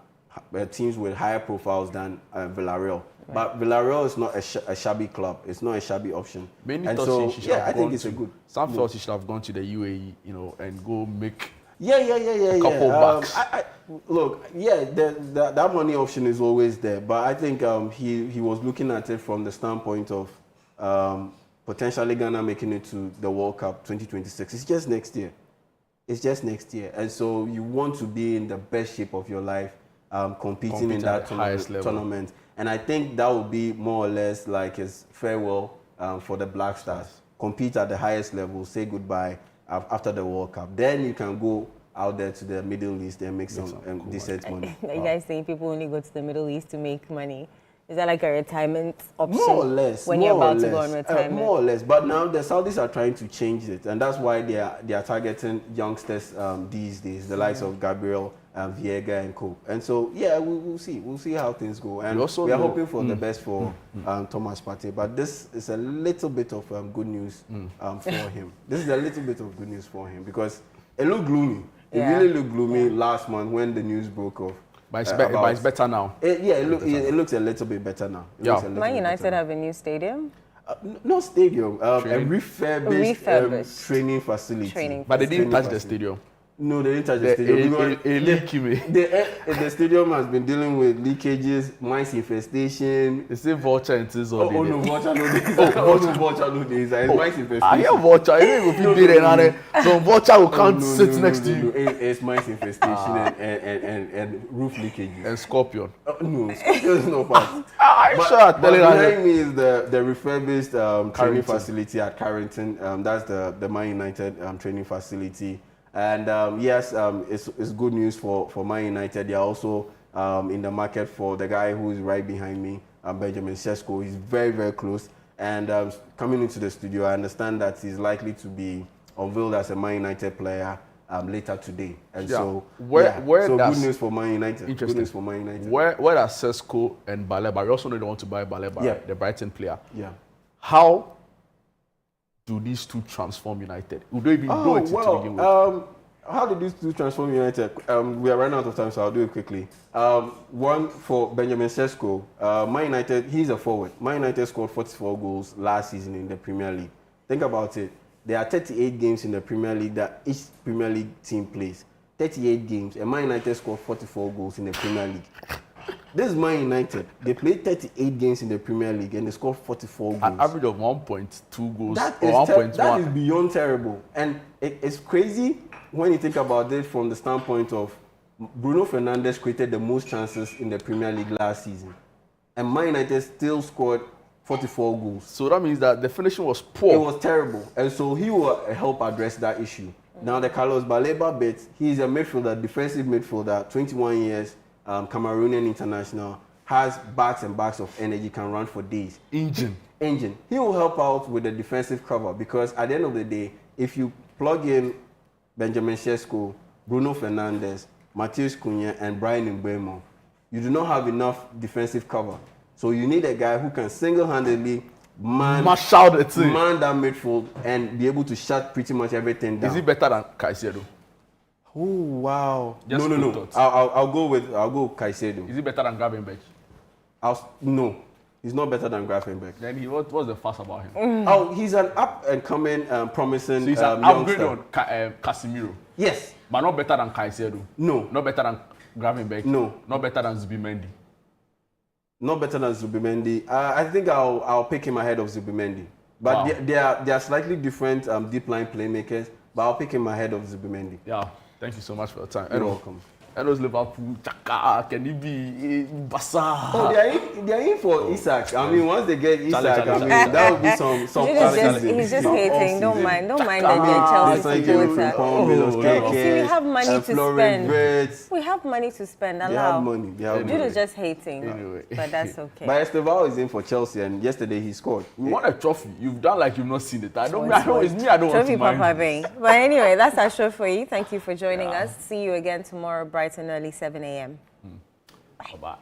[SPEAKER 13] teams with higher profiles than Villarreal. Right. But Villarreal is not a shabby club. It's not a shabby option.
[SPEAKER 2] Many
[SPEAKER 13] and
[SPEAKER 2] thought
[SPEAKER 13] so,
[SPEAKER 2] he should have
[SPEAKER 13] I think
[SPEAKER 2] gone
[SPEAKER 13] it's a good.
[SPEAKER 2] Some thought he should have gone to the UAE, and go make
[SPEAKER 13] a
[SPEAKER 2] couple bucks.
[SPEAKER 13] Look, that money option is always there. But I think he was looking at it from the standpoint of potentially Ghana making it to the World Cup 2026. It's just next year. And so you want to be in the best shape of your life, competing in that tournament. And I think that would be more or less like his farewell for the Black Stars. Compete at the highest level, say goodbye after the World Cup. Then you can go out there to the Middle East and make some cool decent money.
[SPEAKER 1] Are you guys saying people only go to the Middle East to make money? Is that like a retirement option?
[SPEAKER 13] More or less.
[SPEAKER 1] When you're about to go on retirement?
[SPEAKER 13] More or less. But now the Saudis are trying to change it. And that's why they are targeting youngsters these days, the likes of Gabriel, Viega and co. And so, we'll see. We'll see how things go. And we are hoping for the best for Thomas Partey. But this is a little bit of good news for him. This is a little bit of good news for him because it looked gloomy. It really looked gloomy last month when the news broke off.
[SPEAKER 2] But it's better now.
[SPEAKER 13] It looks a little bit better now.
[SPEAKER 1] Man United have a new stadium?
[SPEAKER 13] No stadium, a refurbished training facility.
[SPEAKER 2] But they didn't touch the stadium.
[SPEAKER 13] No, they didn't touch the stadium. The stadium has been dealing with leakages, mice infestation.
[SPEAKER 2] They say vulture and things all
[SPEAKER 13] day. No, vulture no days. Vulture no days. It's mice infestation.
[SPEAKER 2] I hear vulture. I hear if you did it, so vulture will come sit next to you.
[SPEAKER 13] It's mice infestation and roof leakages.
[SPEAKER 2] And scorpion.
[SPEAKER 13] No, scorpion is not part.
[SPEAKER 2] I'm sure I'm telling you.
[SPEAKER 13] Behind me is the refurbished training facility at Carrington. That's the Man United training facility. And it's good news for Man United. They are also in the market for the guy who is right behind me, Benjamin Sesko. He's very, very close. And coming into the studio, I understand that he's likely to be unveiled as a Man United player later today. And so good news for Man United.
[SPEAKER 2] Interesting.
[SPEAKER 13] Good news for Man United.
[SPEAKER 2] Where are Sesko and Baleba? You also know they want to buy Baleba, the Brighton player.
[SPEAKER 13] Yeah.
[SPEAKER 2] How do these two transform United? We don't even know it to begin with.
[SPEAKER 13] How did these two transform United? We are running out of time, so I'll do it quickly. One for Benjamin Sesko. Man United, he's a forward. Man United scored 44 goals last season in the Premier League. Think about it. There are 38 games in the Premier League that each Premier League team plays. 38 games, and Man United scored 44 goals in the Premier League. This is Man United. They played 38 games in the Premier League and they scored 44 goals.
[SPEAKER 2] An average of 1.2 goals
[SPEAKER 13] that
[SPEAKER 2] or 1.1.
[SPEAKER 13] That is beyond terrible. And it's crazy when you think about it from the standpoint of Bruno Fernandes created the most chances in the Premier League last season. And Man United still scored 44 goals.
[SPEAKER 2] So that means that the finishing was poor.
[SPEAKER 13] It was terrible. And so he will help address that issue. Now the Carlos Baleba bit, he's a midfielder, defensive midfielder, 21 years, Cameroonian international, has bags and bags of energy, can run for days.
[SPEAKER 2] Engine.
[SPEAKER 13] He will help out with the defensive cover because at the end of the day, if you plug in Benjamin Sesko, Bruno Fernandes, Matheus Cunha, and Brian Mbeumo, you do not have enough defensive cover. So you need a guy who can single-handedly man that midfield and be able to shut pretty much everything down.
[SPEAKER 2] Is he better than Caicedo?
[SPEAKER 13] Oh wow!
[SPEAKER 2] Just
[SPEAKER 13] no. I'll go Caicedo.
[SPEAKER 2] Is he better than Gravenberch?
[SPEAKER 13] No, he's not better than Gravenberch.
[SPEAKER 2] Then what's the fuss about him?
[SPEAKER 13] Oh, he's an up and coming, promising.
[SPEAKER 2] So he's an upgrade on Casemiro.
[SPEAKER 13] Yes,
[SPEAKER 2] but not better than Caicedo.
[SPEAKER 13] No,
[SPEAKER 2] not better than Gravenberch.
[SPEAKER 13] No,
[SPEAKER 2] not better than Zubimendi.
[SPEAKER 13] Not better than Zubimendi. I think I'll pick him ahead of Zubimendi. But wow. they are slightly different deep line playmakers. But I'll pick him ahead of Zubimendi.
[SPEAKER 2] Yeah. Thank you so much for your time.
[SPEAKER 13] You're welcome.
[SPEAKER 2] And those Liverpool, Chaka, can it be Bassa?
[SPEAKER 13] Oh, they are in for Isaac. I mean, once they get Isaac, that would be some
[SPEAKER 1] He's just hating. Don't mind that you're Chelsea supporter. See, we have money to spend. We have money to spend. Allow. Judo's just hating. Anyway. But that's okay.
[SPEAKER 13] But Esteval is in for Chelsea, and yesterday he scored.
[SPEAKER 2] You won a trophy. You've done like you've not seen it. It's me. I don't want to mind.
[SPEAKER 1] But anyway, that's our show for you. Thank you for joining us. See you again tomorrow, bright and early, 7 a.m.
[SPEAKER 2] Bye.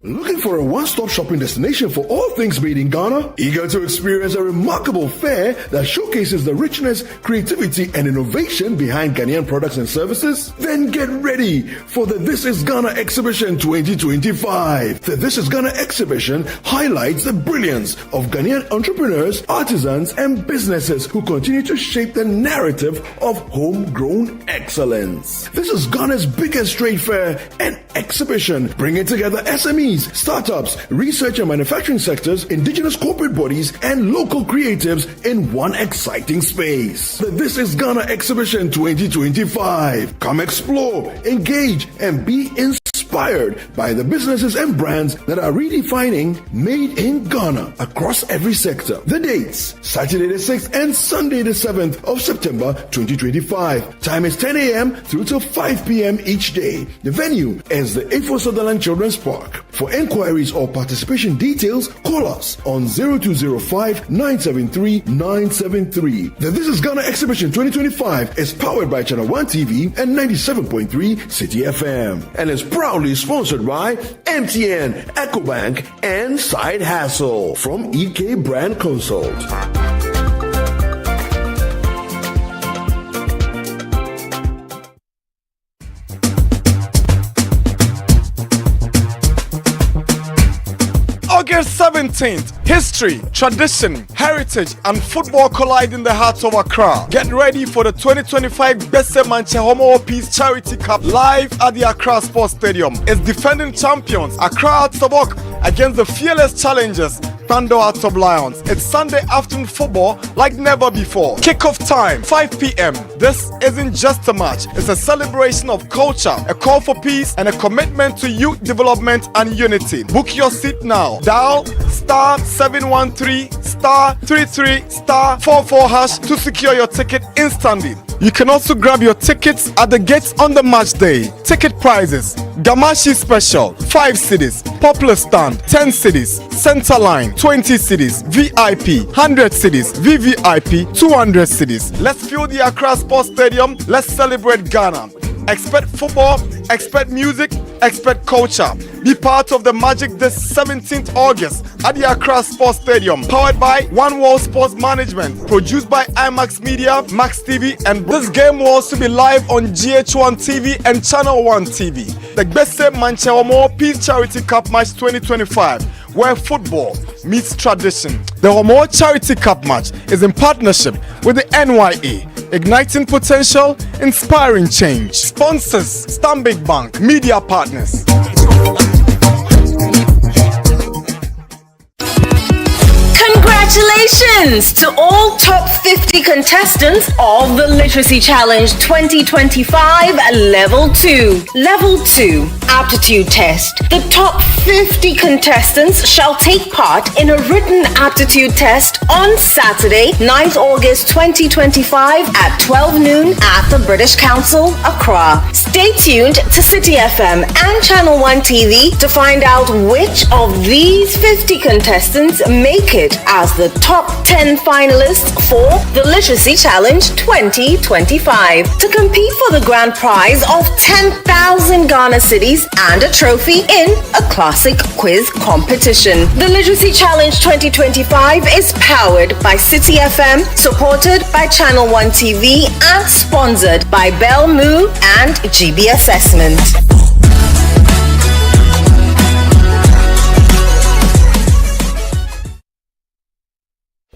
[SPEAKER 6] Looking for a one-stop shopping destination for all things made in Ghana? Eager to experience a remarkable fair that showcases the richness, creativity, and innovation behind Ghanaian products and services? Then get ready for the This is Ghana Exhibition 2025. The This is Ghana Exhibition highlights the brilliance of Ghanaian entrepreneurs, artisans, and businesses who continue to shape the narrative of homegrown excellence. This is Ghana's biggest trade fair and exhibition, bringing together SMEs, startups, research and manufacturing sectors, indigenous corporate bodies, and local creatives in one exciting space. The This is Ghana Exhibition 2025. Come explore, engage, and be inspired by the businesses and brands that are redefining Made in Ghana across every sector. The dates: Saturday the 6th and Sunday the 7th of September 2025. Time is 10 a.m. through till 5 p.m. each day. The venue is the A4 Sutherland Children's Park. For inquiries or participation details, call us on 0205-973-973. The This is Ghana Exhibition 2025 is powered by Channel 1 TV and 97.3 City FM and is proudly sponsored by MTN, EcoBank, and Side Hassle from EK Brand Consult.
[SPEAKER 14] August 17th, history, tradition, heritage, and football collide in the heart of Accra. Get ready for the 2025 Best Manche Homo Peace Charity Cup live at the Accra Sports Stadium. It's defending champions Accra Tabok against the fearless challengers Thunder Hearts of Lions. It's Sunday afternoon football like never before. Kickoff time, 5 p.m. This isn't just a match. It's a celebration of culture, a call for peace, and a commitment to youth development and unity. Book your seat now. Dial *713*33*44# to secure your ticket instantly. You can also grab your tickets at the gates on the match day. Ticket prices: Gamashi Special 5 cedis, Popular Stand 10 cedis, Center Line 20 cedis, VIP 100 cedis, VVIP 200 cedis. Let's fill the Accra Sports Stadium. Let's celebrate Ghana. Expect football Expert music, expert culture. Be part of the magic this 17th August at the Accra Sports Stadium. Powered by One World Sports Management. Produced by IMAX Media, Max TV, and this game will also be live on GH1 TV and Channel 1 TV. The Gbese Manche Peace Charity Cup Match 2025, where football meets tradition. The Homo Charity Cup Match is in partnership with the NYA. Igniting potential, inspiring change. Sponsors, Stanbic Bank. Media partners.
[SPEAKER 15] Congratulations to all top 50 contestants of the Literacy Challenge 2025 Level 2. Level 2 Aptitude Test. The top 50 contestants shall take part in a written aptitude test on Saturday, 9th August 2025 at 12 noon at the British Council, Accra. Stay tuned to City FM and Channel 1 TV to find out which of these 50 contestants make it as the top 10 finalists for the Literacy Challenge 2025 to compete for the grand prize of 10,000 Ghana cedis and a trophy in a classic quiz competition. The Literacy Challenge 2025 is powered by City FM, supported by Channel 1 TV, and sponsored by Bell Moo and GB Assessment.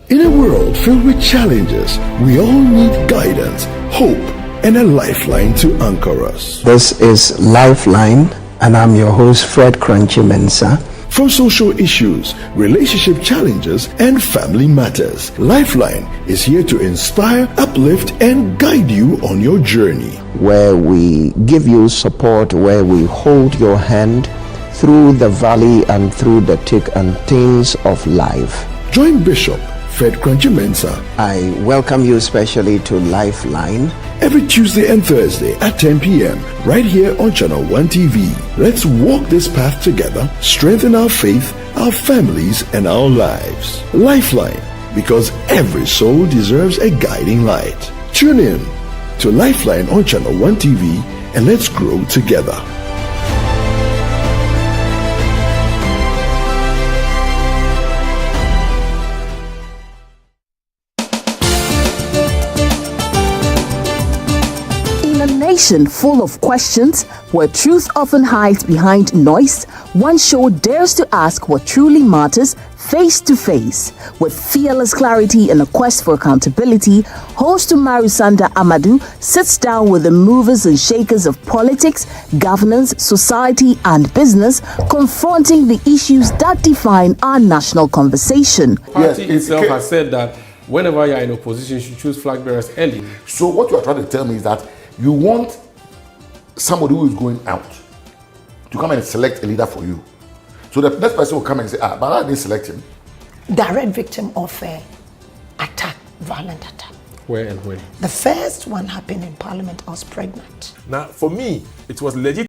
[SPEAKER 6] In a world filled with challenges, we all need guidance, hope, and a lifeline to anchor us.
[SPEAKER 16] This is Lifeline, and I'm your host, Fred Crunchy Mensa.
[SPEAKER 6] From social issues, relationship challenges, and family matters, Lifeline is here to inspire, uplift, and guide you on your journey.
[SPEAKER 16] Where we give you support, where we hold your hand through the valley and through the thick and thins of life.
[SPEAKER 6] Join Bishop Fred Crunchy Mensa.
[SPEAKER 16] I welcome you especially to Lifeline.
[SPEAKER 6] Every Tuesday and Thursday at 10 p.m. right here on Channel 1 TV. Let's walk this path together, strengthen our faith, our families, and our lives. Lifeline, because every soul deserves a guiding light. Tune in to Lifeline on Channel 1 TV and let's grow together.
[SPEAKER 17] Nation full of questions, where truth often hides behind noise, one show dares to ask what truly matters face to face. With fearless clarity and a quest for accountability, host Marusanda Amadou sits down with the movers and shakers of politics, governance, society, and business, confronting the issues that define our national conversation.
[SPEAKER 18] The party itself has said that whenever you are in opposition, you should choose flag bearers early.
[SPEAKER 19] So what you are trying to tell me is that you want somebody who is going out to come and select a leader for you. So the next person will come and say, but I didn't select him.
[SPEAKER 20] Direct victim of attack, violent attack.
[SPEAKER 18] Where and when?
[SPEAKER 20] The first one happened in Parliament. I was pregnant.
[SPEAKER 18] Now, for me, it was legit.